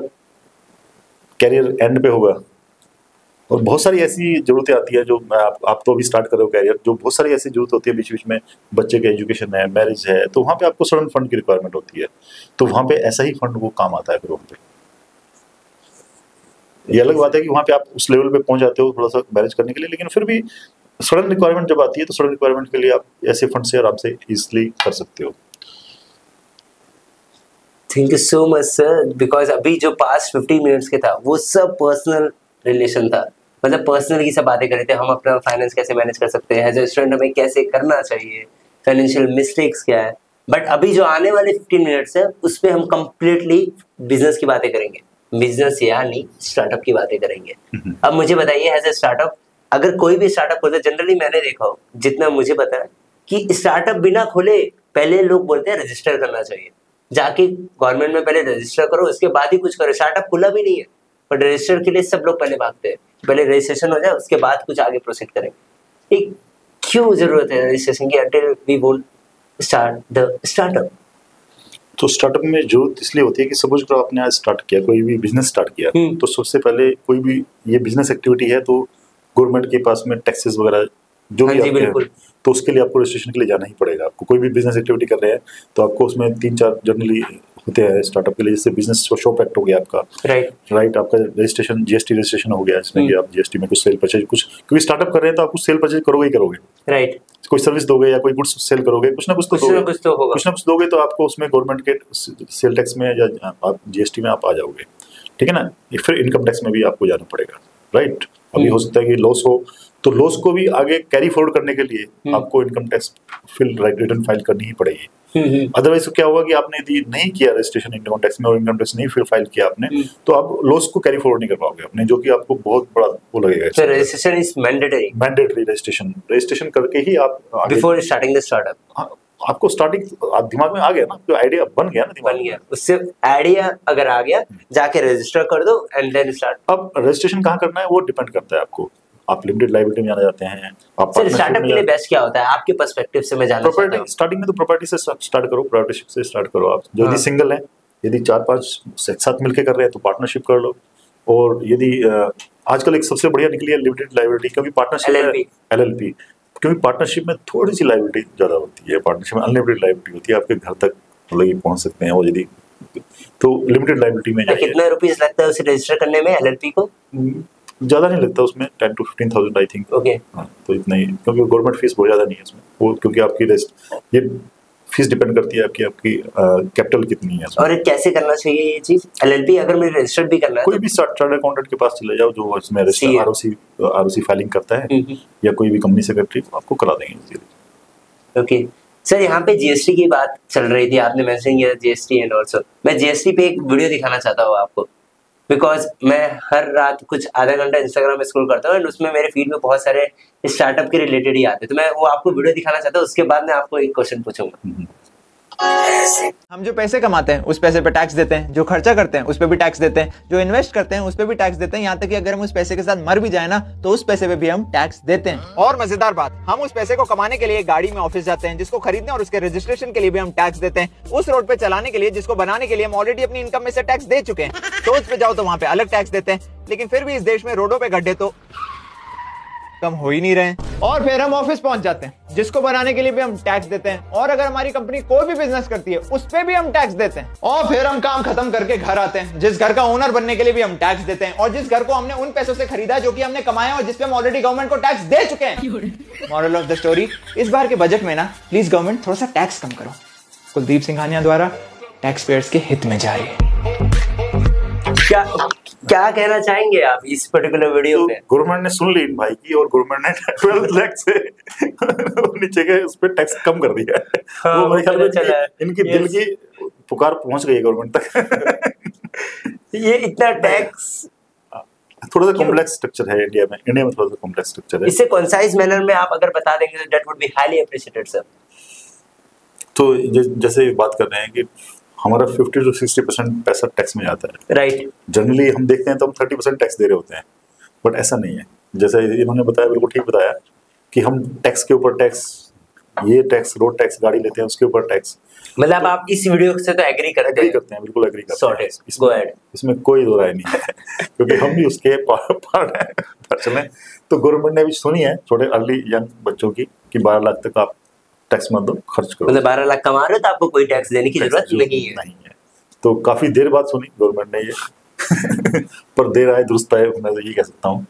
कैरियर एंड पे होगा, और बहुत सारी ऐसी जरूरतें आती है जो आप तो अभी स्टार्ट कर रहे हो कैरियर, जो बहुत सारी ऐसी जरूरत होती है बीच बीच में, बच्चे के एजुकेशन है, मैरिज है, तो वहाँ पे आपको सडन फंड की रिक्वायरमेंट होती है, तो वहाँ पे ऐसा ही फंड वो काम आता है फिर वहाँ पे। ये अलग बात है कि वहाँ पे आप उस लेवल पे पहुंच जाते हो थोड़ा सा मैनेज करने के लिए, लेकिन फिर भी सडन रिक्वायरमेंट जब आती है तो सडन रिक्वायरमेंट के लिए आप ऐसे फंड से आराम से इजिली कर सकते हो। Thank you so much sir, because अभी जो पास्ट 15 मिनट्स के था वो सब पर्सनल रिलेशन था, मतलब पर्सनल की सब बातें कर रहे थे, हम अपना फाइनेंस कैसे मैनेज कर सकते हैं, एज ए स्टूडेंट हमें कैसे करना चाहिए, फाइनेंशियल मिस्टेक्स क्या है। बट अभी जो आने वाले 15 मिनट्स है उस पर हम कंप्लीटली बिजनेस की बातें करेंगे, बिजनेस यानी स्टार्टअप की बातें करेंगे। अब मुझे बताइए, एज ए स्टार्टअप अगर कोई भी स्टार्टअप खोलता है, जनरली मैंने देखा हो, जितना मुझे पता है कि स्टार्टअप बिना खोले पहले लोग बोलते हैं रजिस्टर करना चाहिए, जाके गवर्नमेंट में पहले रजिस्टर करो उसके बाद ही कुछ करो। स्टार्टअप खुला भी नहीं है बट रजिस्टर के लिए सब लोग पहले भागते हैं, पहले रजिस्ट्रेशन हो जाए उसके बाद कुछ आगे प्रोसीड करें। एक क्यों जरूरत है रजिस्ट्रेशन की until we won't start the startup? तो स्टार्टअप में जरूरत इसलिए होती है कि सपोज करो आपने आज स्टार्ट किया, कोई भी बिजनेस स्टार्ट किया, तो सबसे पहले कोई भी ये बिजनेस एक्टिविटी है तो गवर्नमेंट के पास में टैक्सेस वगैरह जो भी आते हैं, तो उसके लिए आपको रजिस्ट्रेशन के लिए जाना ही पड़ेगा। आपको कोई भी बिजनेस एक्टिविटी कर रहे हैं तो आपको उसमें 3-4 जनरली होते हैं स्टार्टअप के लिए, जैसे बिजनेस शॉप एक्ट हो गया आपका, राइट, आपका रजिस्ट्रेशन जीएसटी रजिस्ट्रेशन हो गया, जिसमें कि आप जीएसटी में कुछ सेल परचेज, कुछ क्योंकि स्टार्टअप कर रहे हैं तो आप कुछ सेल परचेज करोगे ही करोगे, राइट, कोई सर्विस दोगे या कोई गुड्स सेल करोगे, कुछ ना कुछ तो दोगे, कुछ ना कुछ दोगे, तो आपको उसमें गवर्नमेंट के सेल टैक्स में या आप जीएसटी में आप आ जाओगे, ठीक है ना। फिर इनकम टैक्स में भी आपको जाना पड़ेगा, राइट। अभी हो सकता है कि लॉस हो तो लॉस को भी आगे कैरी फॉरवर्ड करने के लिए आपको इनकम टैक्स रिटर्न फाइल करनी ही पड़ेगी। अदरवाइज क्या होगा कि आपने यदि नहीं किया रजिस्ट्रेशन इनकम टैक्स में और इनकम टैक्स नहीं फिर फाइल किया आपने, तो आप लॉस को कैरी फॉरवर्ड नहीं कर पाओगे अपने, जो कि आपको बहुत बड़ा वो लगेगा। So registration is mandatory. Mandatory registration करके ही आप before starting the startup. आपको स्टार्टिंग दिमाग में आ गया ना, तो आइडिया बन गया ना, बन गया, उससे आइडिया अगर आ गया जाके रजिस्टर कर दो एंड देन स्टार्ट। अब रजिस्ट्रेशन कहाँ करना है वो डिपेंड करता है आपको, आप लिमिटेड लायबिलिटी में जाना चाहते हैं, आप सर स्टार्टअप के लिए बेस्ट क्या होता है आपके पर्सपेक्टिव से? मैं जानना चाहता हूं। स्टार्टिंग में तो प्रॉपर्टी से स्टार्ट करो, प्रोप्राइटरशिप से स्टार्ट करो। आप यदि सिंगल है, यदि 4-5 एक साथ मिलकर कर रहे हैं तो पार्टनरशिप कर लो, और यदि आजकल एक सबसे बढ़िया निकली है लिमिटेड लायबिलिटी, क्योंकि पार्टनरशिप LLP, क्योंकि पार्टनरशिप में थोड़ी सी लायबिलिटी ज्यादा होती है, पार्टनरशिप में अनलिमिटेड लायबिलिटी होती है, आपके घर तक मतलब पहुंच सकते हैं, और यदि तो लिमिटेड लायबिलिटी में जाइए। कितना रुपीस लगता है उसे रजिस्टर करने में LLP को? ज्यादा नहीं लगता उसमें, 10 to 15,000 आई थिंक। ओके, हाँ, तो इतना ही, क्योंकि गवर्नमेंट फीस बहुत ज्यादा नहीं है इसमें, वो क्योंकि आपकी ये फीस डिपेंड करती है आपकी कैपिटल कितनी है। और कैसे करना चाहिए ये चीज? LLP अगर मुझे रजिस्टर्ड भी करना है, कोई भी चार्टर्ड अकाउंटेंट के पास चले जाओ जो इसमें ROC फाइलिंग करता है, या कोई भी कंपनी सेक्रेटरी, आपको करा देंगे। ओके सर, यहाँ पे GST की बात चल रही थी, आपने मेंशन किया GST एंड ऑल्सो मैं GST पे एक वीडियो दिखाना चाहता हूँ आपको, बिकॉज मैं हर रात कुछ आधा घंटा इंस्टाग्राम में स्क्रॉल करता हूँ एंड उसमें मेरे फीड में बहुत सारे स्टार्टअप के रिलेटेड ही आते हैं, तो मैं वो आपको वीडियो दिखाना चाहता हूँ, उसके बाद मैं आपको एक क्वेश्चन पूछूंगा। हम जो पैसे कमाते हैं उस पैसे पे टैक्स देते हैं, जो खर्चा करते हैं उस पे भी टैक्स देते हैं, जो इन्वेस्ट करते हैं उस पे भी टैक्स देते हैं, यहाँ तक कि अगर हम उस पैसे के साथ मर भी जाए ना तो उस पैसे पे भी हम टैक्स देते हैं। और मजेदार बात, हम उस पैसे को कमाने के लिए गाड़ी में ऑफिस जाते हैं जिसको खरीदने और उसके रजिस्ट्रेशन के लिए भी हम टैक्स देते हैं, उस रोड पे चलाने के लिए जिसको बनाने के लिए हम ऑलरेडी अपनी इनकम में से टैक्स दे चुके हैं, सोच पे जाओ तो वहाँ पे अलग टैक्स देते हैं, लेकिन फिर भी इस देश में रोडों पे गड्ढे तो कम हो ही नहीं रहे हैं। और फिर हम ऑफिस पहुंच जाते हैं जिसको बनाने के लिए भी हम टैक्स देते हैं, और अगर हमारी कंपनी कोई भी बिजनेस करती है उस पे भी हम टैक्स देते हैं, और फिर हम काम खत्म करके घर आते हैं जिस घर का ओनर बनने के लिए भी हम टैक्स देते हैं, और जिस घर को हमने उन पैसों से खरीदा जो कि हमने कमाया और जिसपे हम ऑलरेडी गवर्नमेंट को टैक्स दे चुके हैं। मॉरल ऑफ द स्टोरी, इस बार के बजट में ना प्लीज गवर्नमेंट थोड़ा सा टैक्स कम करो, कुलदीप सिंघानिया द्वारा टैक्स पेयर्स के हित में जारी है। क्या कहना चाहेंगे आप इस पर्टिकुलर वीडियो तो पे? गवर्नमेंट ने सुन ली इन भाई की, और गवर्नमेंट ने 12 लाख से नीचे के उस पर टैक्स कम कर दिया है। हाँ, वो मेरे ख्याल में पता चला है। इनकी दिल की पुकार पहुंच गई है गवर्नमेंट तक। ये इतना टैक्स थोड़ा सा कॉम्प्लेक्स स्ट्रक्चर है इंडिया में थोड़ा सा कॉम्प्लेक्स स्ट्रक्चर है। इससे कंसाइज मैनर में आप अगर बता देंगे तो that would be highly appreciated sir. तो जैसे बात कर रहे हैं कि हमारा 50 to 60% पैसा टैक्स में जाता है, राइट। जनरली हम देखते हैं तो हम 30% टैक्स दे रहे होते हैं, बट ऐसा नहीं है। जैसे इन्होंने बताया, बिल्कुल ठीक बताया कि हम टैक्स के ऊपर टैक्स, ये टैक्स, रोड टैक्स गाड़ी लेते हैं उसके ऊपर टैक्स। मतलब आप इस वीडियो से तो एग्री करते हैं? बिल्कुल एग्री करते हैं। इसमें कोई दो राय नहीं है क्योंकि हम भी उसके पार्ट हैं। चलें, तो गवर्नमेंट ने भी सुनी है छोटे अर्ली यंग बच्चों की कि 12 लाख तक आप टैक्स मत दो, खर्च करो। मतलब 12 लाख कमा रहे हो तो आपको कोई टैक्स देने की जरूरत नहीं है। तो काफी देर बाद सुनी गवर्नमेंट ने ये पर देर आए दुरुस्त आए, मैं तो ये कह सकता हूँ।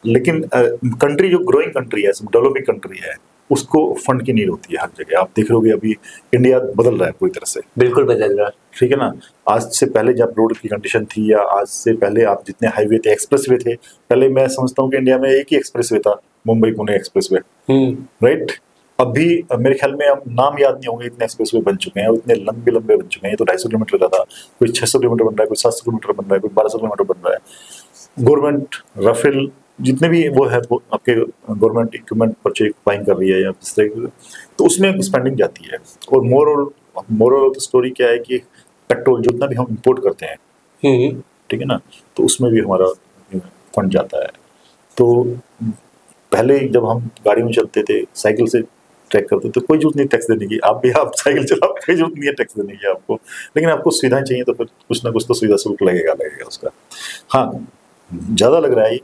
लेकिन कंट्री जो ग्रोइंग कंट्री है, डेवलपिंग कंट्री है, उसको फंड की नीड होती है हर जगह। आप देख रहे अभी इंडिया बदल रहा है पूरी तरह से। बिल्कुल बदल रहा है, ठीक है ना। आज से पहले जब रोड की कंडीशन थी, या आज से पहले आप जितने हाईवे थे, एक्सप्रेसवे थे, पहले मैं समझता हूँ कि इंडिया में एक ही एक्सप्रेसवे था, मुंबई पुणे एक्सप्रेसवे, राइट। अभी मेरे ख्याल में अब नाम याद नहीं होंगे, इतने एक्सप्रेसवे बन चुके हैं, इतने लंबे लंबे बन चुके हैं। तो 250 किलोमीटर का था, कोई 600 किलोमीटर बन रहा है, कोई 700 किलोमीटर बन रहा है, कोई 1200 किलोमीटर बन रहा है। गवर्नमेंट राफेल जितने भी वो है, वो आपके गवर्नमेंट इक्विपमेंट परचेज बाइंग कर रही है या इस तरह की, तो उसमें स्पेंडिंग जाती है। और मोरल ऑफ द स्टोरी क्या है कि पेट्रोल जितना भी हम इंपोर्ट करते हैं, ठीक है ना, तो उसमें भी हमारा फंड जाता है। तो पहले जब हम गाड़ी में चलते थे, साइकिल से ट्रैक करते थे, कोई जरूरत नहीं टैक्स देने की। आप साइकिल चलाओ, कोई जरूरत नहीं है टैक्स देने की आपको, लेकिन आपको सुविधाएं चाहिए तो फिर कुछ ना कुछ तो सुविधा शुल्क लगेगा उसका। हाँ, ज्यादा लग रहा है,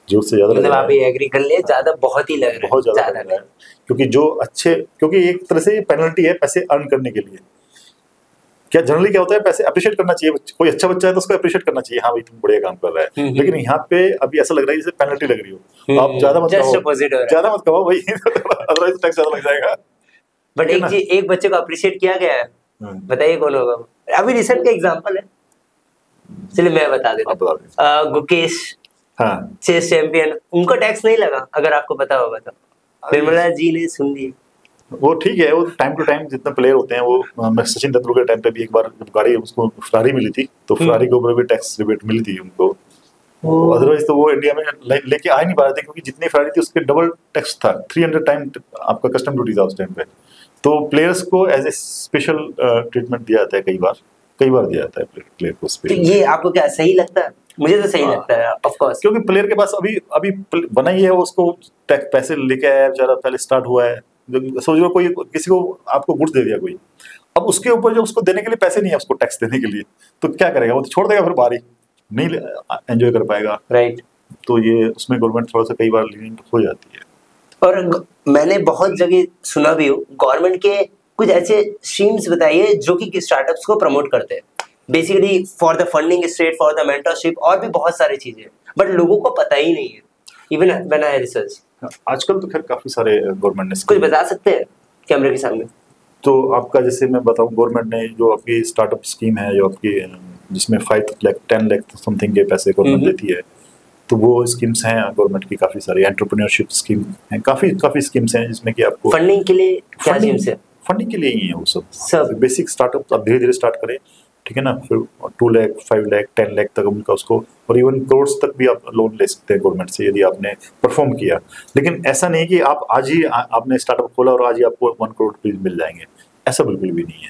जरूरत से ज्यादा लग रहा है। आप ये एग्री कर लिए, ज्यादा बहुत ही लग रहा है, बहुत ज्यादा लग रहा है। क्योंकि जो अच्छे, क्योंकि एक तरह से पेनल्टी है पैसे अर्न करने के लिए। क्या जनरली क्या होता है, पैसे अप्रिशिएट करना चाहिए, कोई अच्छा बच्चा है तो उसको अप्रिशिएट करना चाहिए, हाँ भाई तुम बढ़िया काम कर रहा है। लेकिन यहाँ पे अभी ऐसा लग रहा है जैसे पेनल्टी लग रही हो। आप ज्यादा मत कहो भाई, अदरवाइज टैक्स ज्यादा लग जाएगा। बट एक बच्चे को अप्रिशिएट किया गया है, बताइए कौन होगा? अभी रिसेंट का एग्जांपल है, चलिए मैं बता देता हूँ। गुकेश, हाँ, चेस चैंपियन, उनको टैक्स नहीं लगा, अगर आपको पता होगा तो। निर्मला जी ने सुन ली। वो ठीक है, वो टाइम टू टाइम जितने प्लेयर होते हैं, वो मैं सचिन तेंदुलकर के टाइम पे भी एक बार जब गाड़ी उसको फरारी मिली थी, तो फरारी के ऊपर भी टैक्स रिबेट मिली थी उनको। अदरवाइज तो वो इंडिया में लेके आ नहीं पा रहे थे, क्योंकि जितनी फरारी थी उसके डबल टैक्स था, 300 टाइम आपका कस्टम ड्यूटी था उस टाइम पे। तो प्लेयर्स को एज ए स्पेशल ट्रीटमेंट दिया जाता है, कई बार दिया जाता है प्लेयर को स्पेशल। ये आपको क्या सही लगता है? मुझे तो सही लगता है, ऑफ कोर्स, क्योंकि प्लेयर के पास अभी बना ही है, उसको टैक्स पैसे लेके आया बेचारा, पहले स्टार्ट हुआ है। समझ लो कोई किसी को आपको गुड्स दे दिया कोई, अब उसके ऊपर जो उसको देने के लिए पैसे नहीं है, उसको टैक्स देने के लिए, तो क्या करेगा? वो तो छोड़ देगा, फिर बारी नहीं एंजॉय कर पाएगा, राइट। तो ये उसमें गवर्नमेंट थोड़ा सा कई बार लीनियंट हो जाती है। और मैंने बहुत जगह सुना भी हूँ, गवर्नमेंट के कुछ ऐसे स्ट्रीम्स बताइए जो कि स्टार्टअप्स को प्रमोट करते हैं, basically for the funding straight, for the mentorship, और भी बहुत सारी चीजें, बट लोगों को पता ही नहीं है, इवन व्हेन आई रिसर्च। आजकल तो खैर काफी सारे गवर्नमेंट ने, कुछ बता सकते हैं कैमरे के सामने? तो आपका जैसे मैं बताऊं, गवर्नमेंट ने जो आपकी स्टार्टअप स्कीम है, जो आपकी जिसमें 5 लाख 10 लाख समथिंग के पैसे गवर्नमेंट देती है, तो वो स्कीम्स हैं गवर्नमेंट की, काफी सारी एंटरप्रेन्योरशिप स्कीम हैं, काफी स्कीम्स हैं जिसमें कि आपको फंडिंग के लिए क्या स्कीम्स है? फंडिंग के लिए ही है वो सब बेसिक स्टार्टअप आप धीरे धीरे स्टार्ट करें, ठीक है ना। फिर 2 लाख 5 लाख 10 लाख तक उनका उसको, और इवन करोड़ तक भी आप लोन ले सकते हैं गवर्नमेंट से, यदि आपने परफॉर्म किया। लेकिन ऐसा नहीं कि आप आज ही आपने स्टार्टअप खोला और आज ही आपको 1 करोड़ रुपये मिल जाएंगे, ऐसा बिल्कुल भी नहीं है।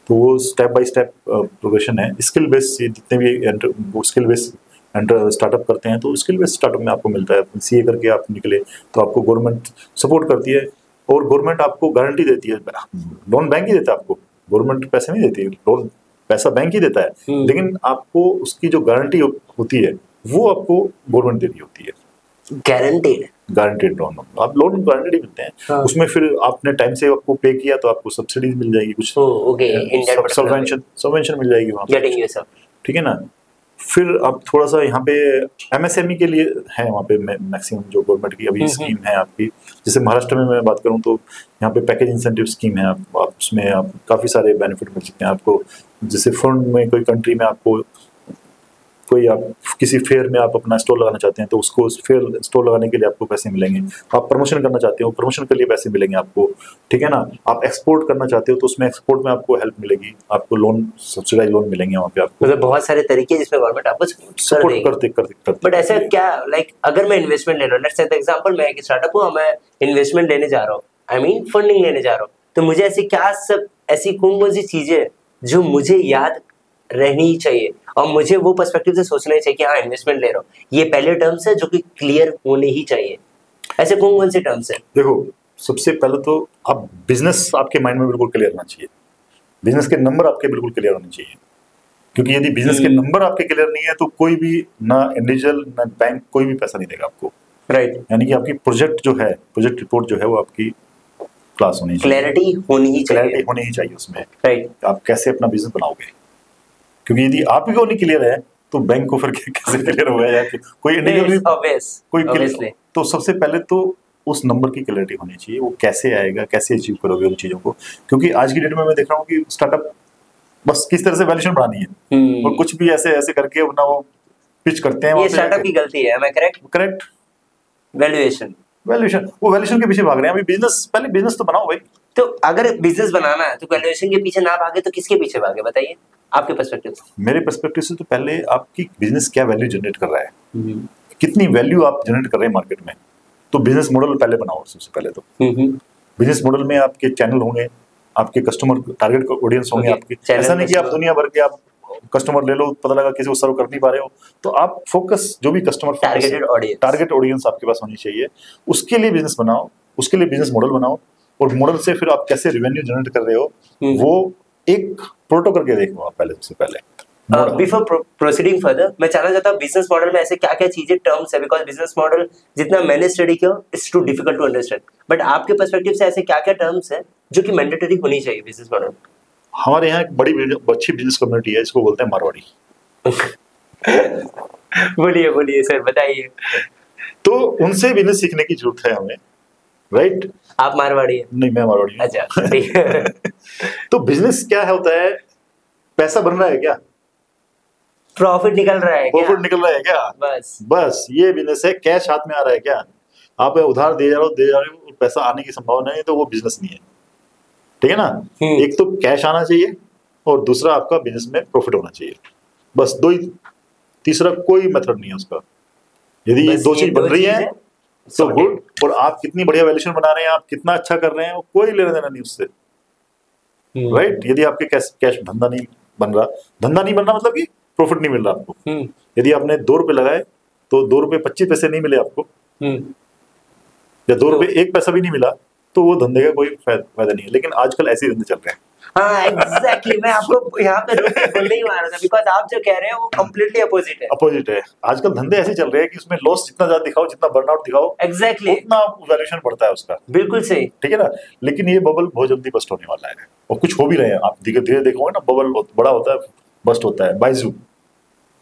तो वो स्टेप बाय स्टेप प्रोग्रेशन है। स्किल बेस, जितने भी स्किल बेस स्टार्टअप करते हैं, तो स्किल बेस स्टार्टअप में आपको मिलता है। CA करके आप निकले तो आपको गवर्नमेंट सपोर्ट करती है, और गवर्नमेंट आपको गारंटी देती है। लोन बैंक ही देता है आपको, गवर्नमेंट पैसे नहीं देती, लोन पैसा बैंक ही देता है, लेकिन आपको उसकी जो गारंटी होती है वो आपको गवर्नमेंट दे रही होती है। गारंटेड लोन, आप लोन गारंटेड ही मिलते हैं। हाँ। उसमें फिर आपने टाइम से आपको पे किया तो आपको सब्सिडीज मिल जाएगी, कुछ सबवेंशन मिल जाएगी वहाँ पे, ठीक है ना। फिर अब थोड़ा सा यहाँ पे MSME के लिए है, वहाँ पे मैक्सिमम जो गवर्नमेंट की अभी स्कीम है आपकी, जैसे महाराष्ट्र में मैं बात करूँ तो यहाँ पे पैकेज इंसेंटिव स्कीम है, आप उसमें आप काफ़ी सारे बेनिफिट मिल सकते हैं आपको। जैसे फंड में कोई कंट्री में आपको कोई आप किसी फेयर में आप अपना स्टॉल लगाना चाहते हैं तो उसको फेयर स्टॉल लगाने के लिए आपको पैसे मिलेंगे। आप प्रमोशन करना चाहते हो, प्रमोशन के लिए पैसे मिलेंगे आपको, ठीक है ना। आप एक्सपोर्ट करना चाहते हो तो उसमें एक्सपोर्ट में आपको हेल्प मिलेगी, आपको लोन, सब्सिडाइज लोन मिलेंगे वहाँ पे आपको। मतलब बहुत सारे तरीके जिसमें गवर्नमेंट आपको सपोर्ट करते। बट ऐसा क्या, लाइक अगर मैं इन्वेस्टमेंट ले रहा हूँ, लेट्स से एग्जांपल मैं एक स्टार्टअप हूँ, मैं इन्वेस्टमेंट लेने जा रहा हूँ, आई मीन फंडिंग लेने जा रहा हूँ, तो मुझे ऐसी क्या सब ऐसी कौन सी चीजें जो मुझे याद रहनी ही चाहिए और मुझे वो पर्सपेक्टिव से सोचना ही चाहिए कि हाँ इन्वेस्टमेंट ले रहा हूँ, ये पहले टर्म्स है जो कि क्लियर होने ही चाहिए, ऐसे कौन से टर्म्स है? देखो, सबसे पहले तो आप बिजनेस आपके माइंड में बिल्कुल क्लियर होना चाहिए, बिजनेस के नंबर आपके बिल्कुल क्लियर होने चाहिए, क्योंकि यदि बिजनेस के नंबर आपके क्लियर नहीं है तो कोई भी, ना इंडिविजुअल ना बैंक, कोई भी पैसा नहीं देगा आपको, राइट। यानी कि आपकी प्रोजेक्ट जो है, प्रोजेक्ट रिपोर्ट जो है वो आपकी क्लास होनी चाहिए, क्लैरिटी होनी ही चाहिए उसमें, राइट। आप कैसे अपना बिजनेस बनाओगे, क्योंकि यदि आप ही को नहीं क्लियर है तो बैंक को फिर कैसे क्लियर होगा, या कोई इंडिविजुअल तो सबसे पहले तो उस नंबर की क्लैरिटी होनी चाहिए, वो कैसे आएगा, कैसे अचीव करोगे उन चीजों को। क्योंकि आज की डेट में मैं देख रहा हूँ कि स्टार्टअप बस किस तरह से वैल्यूएशन बढ़ानी है और कुछ भी ऐसे करके अपना वो पिच करते हैं। ये स्टार्टअप की गलती है, मैं करेक्ट? वैल्यूएशन वो वैल्यूएशन के पीछे भाग रहे हैं। अभी बिजनेस, पहले बिजनेस तो बनाओ भाई। तो अगर बिजनेस बनाना है तो वैल्यूएशन के पीछे ना भागे तो किसके पीछे भागे, बताइए आपके पर्सपेक्टिव से। मेरे पर्सपेक्टिव से तो पहले आपकी बिजनेस क्या वैल्यू जनरेट कर रहा है, कितनी वैल्यू आप जनरेट कर रहे हैं मार्केट में, तो बिजनेस मॉडल पहले बनाओ। सबसे पहले तो बिजनेस मॉडल में आपके चैनल होंगे, आपके कस्टमर टारगेट ऑडियंस होंगे आपके। ऐसा नहीं कि आप दुनिया भर के आप कस्टमर ले लो, पता लगा किसी को सर्व कर नहीं पा रहे हो, तो आप फोकस जो भी कस्टमर टारगेट ऑडियंस आपके पास होनी चाहिए, उसके लिए बिजनेस बनाओ, उसके लिए बिजनेस मॉडल बनाओ, और मॉडल से फिर आप कैसे रेवेन्यू जनरेट कर रहे हो वो एक प्रोटो करके देखो आप पहले। सबसे पहले बिफोर प्रोसीडिंग फर्दर, मैं जानना चाहता हूँ बिजनेस मॉडल में ऐसे क्या क्या चीजें टर्म्स है, बिकॉज बिजनेस मॉडल जितना मैंने स्टडी किया it's too difficult to understand, but आपके पर्सपेक्टिव से ऐसे क्या क्या टर्म्स है जो कि मैंडेटरी होनी चाहिए बिजनेस मॉडल? हमारे यहाँ एक बड़ी अच्छी बिजनेस कम्युनिटी है, इसको बोलते हैं मारवाड़ी। बोलिए सर, बताइए। तो उनसे बिजनेस सीखने की जरूरत है हमें, राइट? आप मारवाड़ी है? नहीं, मैं मारवाड़ी हूं। अच्छा। तो बिजनेस क्या होता है? पैसा बन रहा है क्या? प्रॉफिट निकल रहा है क्या? बस ये बिजनेस है। कैश हाथ में आ रहा है क्या? आप उधार दे जा रहे हो, पैसा आने की संभावना नहीं, तो वो बिजनेस नहीं है, ठीक है ना। एक तो कैश आना चाहिए और दूसरा आपका बिजनेस में प्रॉफिट होना चाहिए, बस दो ही, तीसरा कोई मेथड नहीं है उसका। यदि ये दो चीज बन रही है तो गुड, और आप कितनी बढ़िया वैल्यूएशन बना रहे हैं, आप कितना अच्छा कर रहे हैं, वो कोई लेना देना नहीं उससे, राइट? यदि आपके कैश धंधा नहीं बन रहा मतलब कि प्रॉफिट नहीं मिल रहा आपको। यदि आपने 2 रुपए लगाए तो 2 रुपए 25 पैसे नहीं मिले आपको, या 2 रुपए 1 पैसा भी नहीं मिला, तो वो धंधे का कोई फायदा नहीं है। लेकिन आजकल ऐसे धंधे चल रहे हैं। हाँ एग्जैक्टली, मैं आपको यहाँ पे बोलने ही वाला था, बिकॉज़ आप जो कह रहे हैं वो कंप्लीटली अपोजिट है। आजकल धंधे ऐसे चल रहे हैं कि उसमें लॉस जितना ज्यादा दिखाओ, जितना बर्नआउट दिखाओ, एग्जैक्टली उतना वैल्यूएशन बढ़ता है उसका। बिल्कुल सही, ठीक है ना। लेकिन ये बबल बहुत जल्दी बस्ट होने वाला है, और कुछ हो भी रहे हैं। आप धीरे धीरे देखोगे ना, बबल बड़ा होता है, बस्ट होता है। बाइजू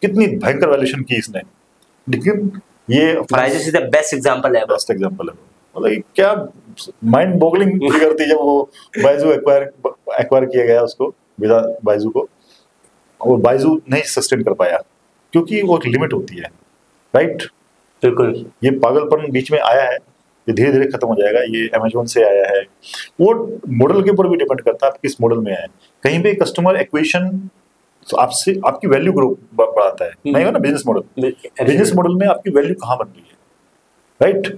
कितनी भयंकर वैल्यूएशन की इसने, लेकिन ये Byju is the best example है। मतलब क्या माइंड बॉगलिंग फिगर थी जब वो बाइजू एक्वायर किया गया उसको, विदा बाइजू को, और बाइजू नहीं सस्टेन कर पाया, क्योंकि वो एक लिमिट होती है, राइट? बिल्कुल। ये पागलपन बीच में आया है, ये धीरे धीरे खत्म हो जाएगा। ये अमेज़न से आया है, वो मॉडल के ऊपर भी डिपेंड करता है आप किस मॉडल में है। कहीं पे कस्टमर एक्वेशन आपसे आपकी वैल्यू ग्रो बढ़ाता है, नहीं हो ना बिजनेस मॉडल में आपकी वैल्यू कहाँ बन रही है, राइट?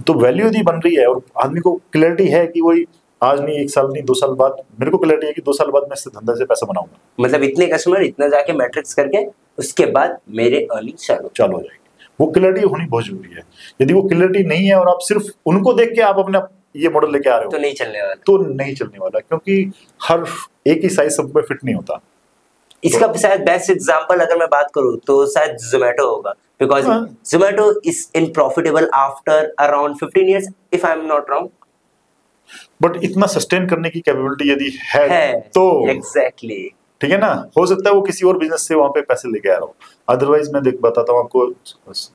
तो वैल्यू यदि बन रही है और आदमी को क्लैरिटी है कि वही आज नहीं, 1 साल नहीं, 2 साल बाद मेरे को क्लैरिटी है कि 2 साल बाद मैं इससे धंधे से पैसा बनाऊंगा, मतलब इतने कस्टमर, इतना जाके मैट्रिक्स करके उसके बाद मेरे अर्निंग चालू हो जाएगी। वो क्लियरिटी होनी बहुत जरूरी है। यदि वो क्लियरिटी नहीं है और आप सिर्फ उनको देख के आप अपना ये मॉडल लेके आ रहे हो तो नहीं चलने वाला, क्योंकि हर एक ही साइज सब पे फिट नहीं होता। इसका शायद बेस्ट एग्जांपल अगर मैं बात करूं तो शायद जोमेटो होगा, because Zomato is unprofitable after around 15 years if I am not wrong, but इतना सस्टेन करने की कैपेबिलिटी यदि है तो एग्जैक्टली ठीक है ना। हो सकता है वो किसी और बिजनेस से वहां पे पैसे लेके आ रहा हो, अदरवाइज मैं बताता हूँ आपको,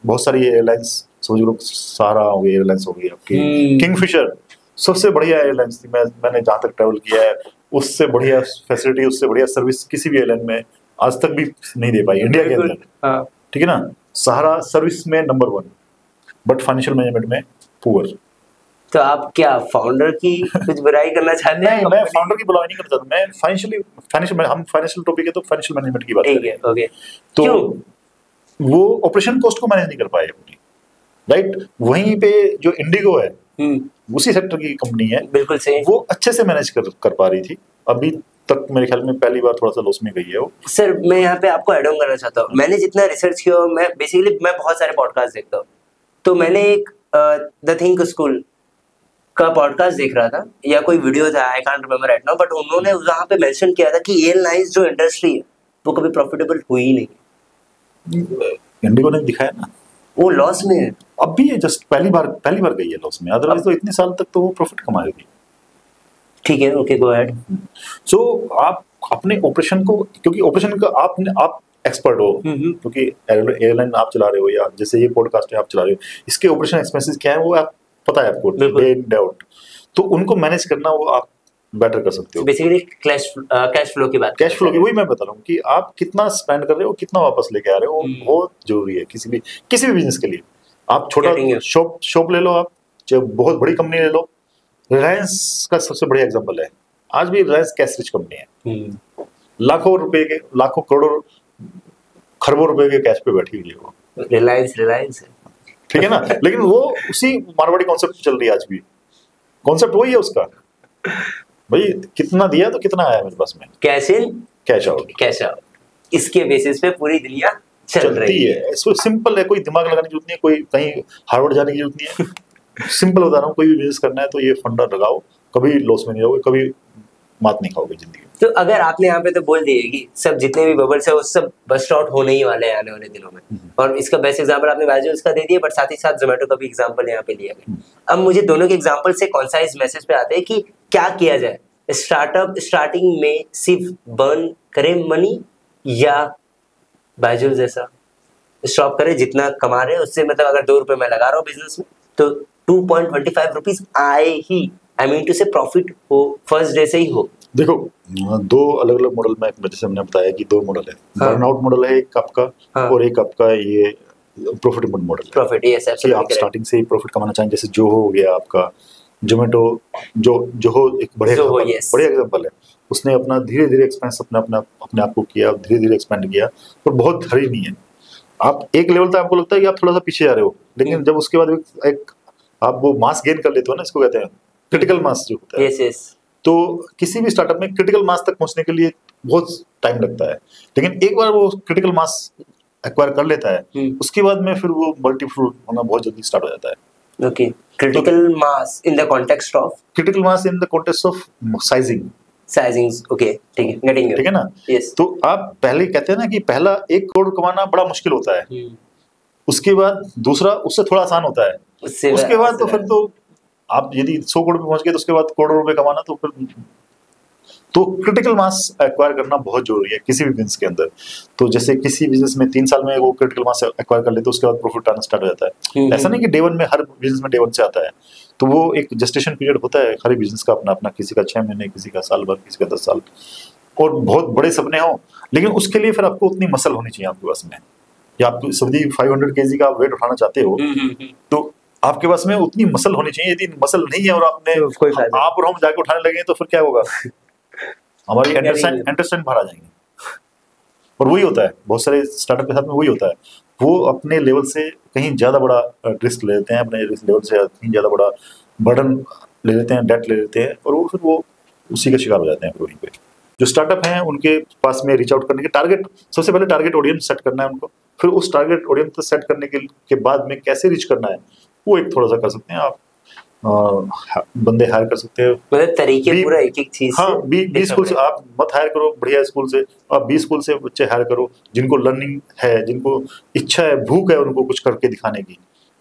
बहुत सारी एयरलाइंस समझ लो, सहारा हो गई एयरलाइंस, हो गई आपकी किंगफिशर, सबसे बढ़िया एयरलाइंस थी। मैंने जहाँ तक ट्रैवल किया है, उससे बढ़िया फैसिलिटी, उससे बढ़िया सर्विस किसी भी एयरलाइन में आज तक भी नहीं दे पाई इंडिया के अंदर। हाँ। ठीक है ना, सहारा सर्विस में नंबर 1 बट फाइनेंशियल मैनेजमेंट में पुअर। तो आप क्या फाउंडर की कुछ बुराई करना चाहते हैं? मैं फाउंडर की बुराई नहीं करना चाहता, मैं हम फाइनेंशियल टॉपिक है तो फाइनेंशियल मैनेजमेंट की बात कर रहे हैं। ओके। तो वो ऑपरेशन कॉस्ट को मैनेज नहीं कर पाए अपनी, राइट। वहीं पे जो इंडिगो है उसी सेक्टर की कंपनी है, बिल्कुल सही, वो अच्छे से मैनेज कर पा रही थी। अभी तक मेरे ख्याल में पहली बार थोड़ा सा लॉस में गई है वो। सर मैं यहाँ पे आपको ऐड ऑन करना चाहता हूँ, मैंने जितना रिसर्च किया, मैं बहुत सारे पॉडकास्ट देखता हूँ, तो मैंने एक द थिंक स्कूल का पॉडकास्ट देख रहा था या कोई वीडियो था, I can't remember right now, but उन्होंने वहाँ पे मेंशन किया था कि एयरलाइंस जो इंडस्ट्री है वो कभी प्रॉफिटेबल हुई ही नहीं। इंडिगो ने दिखाया ना, वो लॉस में है अभी, ये जस्ट पहली बार गई है लॉस में, अदरवाइज तो इतने साल तक तो वो प्रॉफिट कमाएगी। ठीक है, ओके, गो अहेड। सो आप अपने ऑपरेशन को, क्योंकि ऑपरेशन का आप एक्सपर्ट हो, क्योंकि एयरलाइन आप चला रहे हो या जैसे ये पॉडकास्ट है आप चला रहे हो, इसके ऑपरेशन एक्सपेंसेस क्या है वो आप पता है आपको, डे इन आउट, तो उनको मैनेज करना वो आप बेटर कर सकते हो। बेसिकली कैश फ्लो की बात, कैश फ्लो की वही मैं बता रहा हूँ कि आप कितना स्पेंड कर रहे हो, कितना वापस लेके आ रहे हो, बहुत जरूरी है किसी भी बिजनेस के लिए। आप छोटा शॉप ले लो, आप चाहे बहुत बड़ी कंपनी ले लो, रिलायंस का सबसे बढ़िया एग्जांपल है। आज भी रिलायंस कैश रिच कंपनी है, लाखों करोड़ों खरबों रुपए के कैश पे बैठी हुई है वो रिलायंस है, ठीक है ना। लेकिन वो उसी मारवाड़ी कॉन्सेप्ट चल रही है आज भी, कॉन्सेप्ट वही है उसका, भाई कितना दिया तो कितना आया मेरे पास में, कैश इन कैश आउट, इसके बेसिस पे पूरी दुनिया चलती है। इसको सिंपल है, कोई दिमाग लगाने की जरूरत नहीं है, कोई कहीं हार्वर्ड जाने की जरूरत नहीं है। सिंपल बता रहा हूँ, कोई भी बिजनेस करना है तो ये फंडा लगाओ, कभी लॉस में नहीं जाओगे, कभी मात नहीं खाओगे जिंदगी में। तो अगर आपने यहाँ पे तो बोल दिए कि सब जितने भी बबल्स है वो सब बस्ट आउट होने ही वाले हैं आने वाले दिनों में, और इसका बेस्ट एग्जांपल आपने वाइजर्स का दे दिया, बट साथ ही साथ जोमेटो का भी एग्जांपल यहाँ पे लिया गया। अब मुझे दोनों के एग्जांपल से कॉन्साइज मैसेज पे आते हैं कि क्या किया जाए, स्टार्टअप स्टार्टिंग में सिर्फ बर्न करे मनी, या बाइजूस जैसा स्टॉप करे, जितना कमा रहे हैं उससे, मतलब अगर 2 रुपए मैं लगा रहा हूँ बिजनेस में तो 2.25 रुपीज आए ही, आई मीन टू से प्रॉफिट हो फर्स्ट डे से ही हो। देखो, 2 अलग अलग मॉडल में, जैसे हमने बताया कि 2 मॉडल है, बर्नआउट मॉडल है एक आपका, और एक आपका ये प्रॉफिट मॉडल है। प्रॉफिट, यस, एब्सोल्युटली, आप स्टार्टिंग से ही प्रॉफिट कमाना चाहें, जैसे जोहो हो गया आपका, जोमेटो, जोहो एक बढ़िया एग्जांपल है। उसने अपना धीरे धीरे एक्सपेंस अपने आप को किया, धीरे धीरे एक्सपेंड किया, पर बहुत हरी नहीं है। आप एक लेवल तक आपको लगता है कि आप थोड़ा सा पीछे जा रहे हो, लेकिन जब उसके बाद एक आप वो मास गेन कर लेते हो ना, इसको कहते हैं क्रिटिकल मास जो होता है। yes. तो किसी भी स्टार्टअप में क्रिटिकल मास तक पहुंचने के लिए बहुत टाइम लगता है, लेकिन एक बार वो क्रिटिकल मास एक्वायर कर लेता है, उसके बाद में फिर वो मल्टीपल होना बहुत जल्दी स्टार्ट हो जाता है। Okay, critical mass in the context of sizing, okay, ठीक है, गेटिंग यू, ठीक है ना। yes. तो आप पहले कहते हैं ना कि पहला 1 करोड़ कमाना बड़ा मुश्किल होता है, उसके बाद दूसरा उससे थोड़ा आसान होता है, उसके बाद तो फिर तो आप यदि 100 करोड़ पे पहुंच गए तो उसके बाद करोड़ों रुपए कमाना, तो फिर तो क्रिटिकल मास एक्वायर करना बहुत जरूरी है किसी भी बिजनेस के अंदर। तो जैसे किसी बिजनेस में 3 साल में वो क्रिटिकल मास एक्वायर कर ले तो उसके बाद प्रॉफिट आना स्टार्ट हो जाता है। ऐसा नहीं कि डे 1 में, हर बिजनेस में डे 1 से आता है, तो वो एक जस्टेशन पीरियड होता है हर बिजनेस का अपना, किसी का 6 महीने, किसी का साल भर, किसी का 10 साल, और बहुत बड़े सपने हो, लेकिन उसके लिए फिर आपको उतनी मसल होनी चाहिए आपके पास में। या आप सब्जी 500 kg का वेट उठाना चाहते हो तो आपके पास में उतनी मसल होनी चाहिए। यदि मसल नहीं है और आप और हम जाके उठाने लगे तो फिर क्या होगा, हमारी इंटरेस्टेंट बाहर आ जाएंगे। और वही होता है बहुत सारे स्टार्टअप के साथ में, वही होता है, वो अपने लेवल से कहीं ज्यादा बड़ा रिस्क ले लेते हैं, अपने लेवल से कहीं ज्यादा बड़ा बर्डन ले लेते हैं, डेट ले लेते हैं, और वो फिर वो उसी का शिकार हो जाते हैं। वहीं पे जो स्टार्टअप हैं उनके पास में रीच आउट करने के टारगेट, सबसे पहले टारगेट ऑडियंस सेट करना है उनको, फिर उस टारगेट ऑडियंस सेट करने के बाद में कैसे रीच करना है वो एक थोड़ा सा कर सकते हैं आप। बंदे हायर कर सकते हैं, मतलब तरीके पूरा एक चीज। हाँ, 20 स्कूल से आप मत हायर करो, बढ़िया स्कूल से आप 20 स्कूल से बच्चे हायर करो जिनको लर्निंग है, जिनको इच्छा है, भूख है उनको कुछ करके दिखाने की,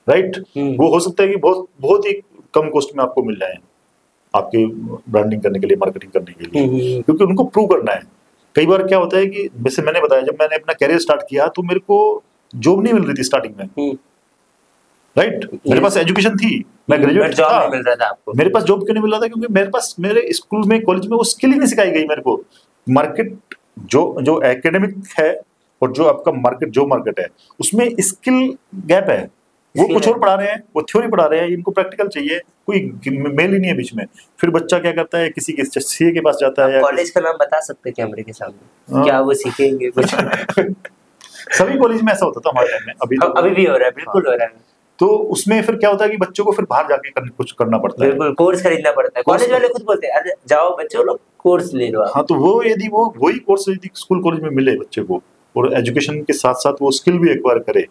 राइट। वो हो सकता है कि बहुत ही कम कॉस्ट में आपको मिल जाए आपकी ब्रांडिंग करने के लिए, मार्केटिंग करने के लिए, क्योंकि उनको प्रूव करना है। कई बार क्या होता है कि जैसे मैंने बताया, जब मैंने अपना कैरियर स्टार्ट किया तो मेरे को जॉब नहीं मिल रही थी स्टार्टिंग में, राइट। मेरे पास एजुकेशन थी, मैं ग्रेजुएट था, मिल रहा था आपको, मेरे पास जॉब क्यों नहीं मिल रहा था, क्योंकि मेरे पास मेरे स्कूल में, कॉलेज में वो स्किल ही नहीं सिखाई गई मेरे को। मार्केट जो एकेडमिक है और जो आपका मार्केट है उसमें स्किल गैप है। वो कुछ और पढ़ा रहे हैं, वो थ्योरी पढ़ा रहे हैं, इनको प्रैक्टिकल चाहिए, कोई मेल ही नहीं है बीच में। फिर बच्चा क्या करता है, किसी के सीए के पास जाता है। कॉलेज का नाम बता सकते हैं कैमरे के सामने? क्या वो सीखेंगे कुछ? सभी कॉलेज में ऐसा होता था हमारे टाइम में, अभी भी हो रहा है, बिल्कुल हो रहा है। तो उसमें फिर क्या होता है कि बच्चों को फिर बाहर जाके कुछ करना पड़ता है, बिल्कुल कोर्स खरीदना पड़ता है। कॉलेज वाले खुद बोलते हैं अरे जाओ बच्चों लोग कोर्स ले लो। हाँ, तो वो यदि वही कोर्स यदि स्कूल कॉलेज में मिले बच्चे को और एजुकेशन के साथ साथ वो स्किल भी एक्वायर करे,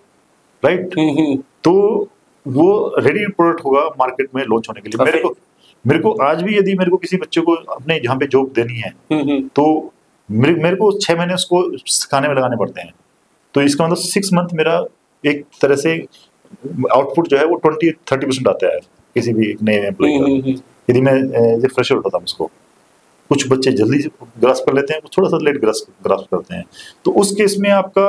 राइट, तो वो रेडी प्रोडक्ट होगा मार्केट में लॉन्च होने के लिए। मेरे को आज भी यदि मेरे को किसी बच्चे को अपने जहाँ पे जॉब देनी है तो मेरे को 6 महीने उसको सिखाने में लगाने पड़ते हैं। तो इसका मतलब 6 मंथ मेरा एक तरह से आउटपुट जो है वो 20-30% आता है किसी भी नए एम्प्लॉय का। यदि मैं एज ए फ्रेशर होता था उसको, कुछ बच्चे जल्दी ग्रास्प कर लेते हैं, थोड़ा सा लेट ग्रास्प करते हैं। तो उस केस में आपका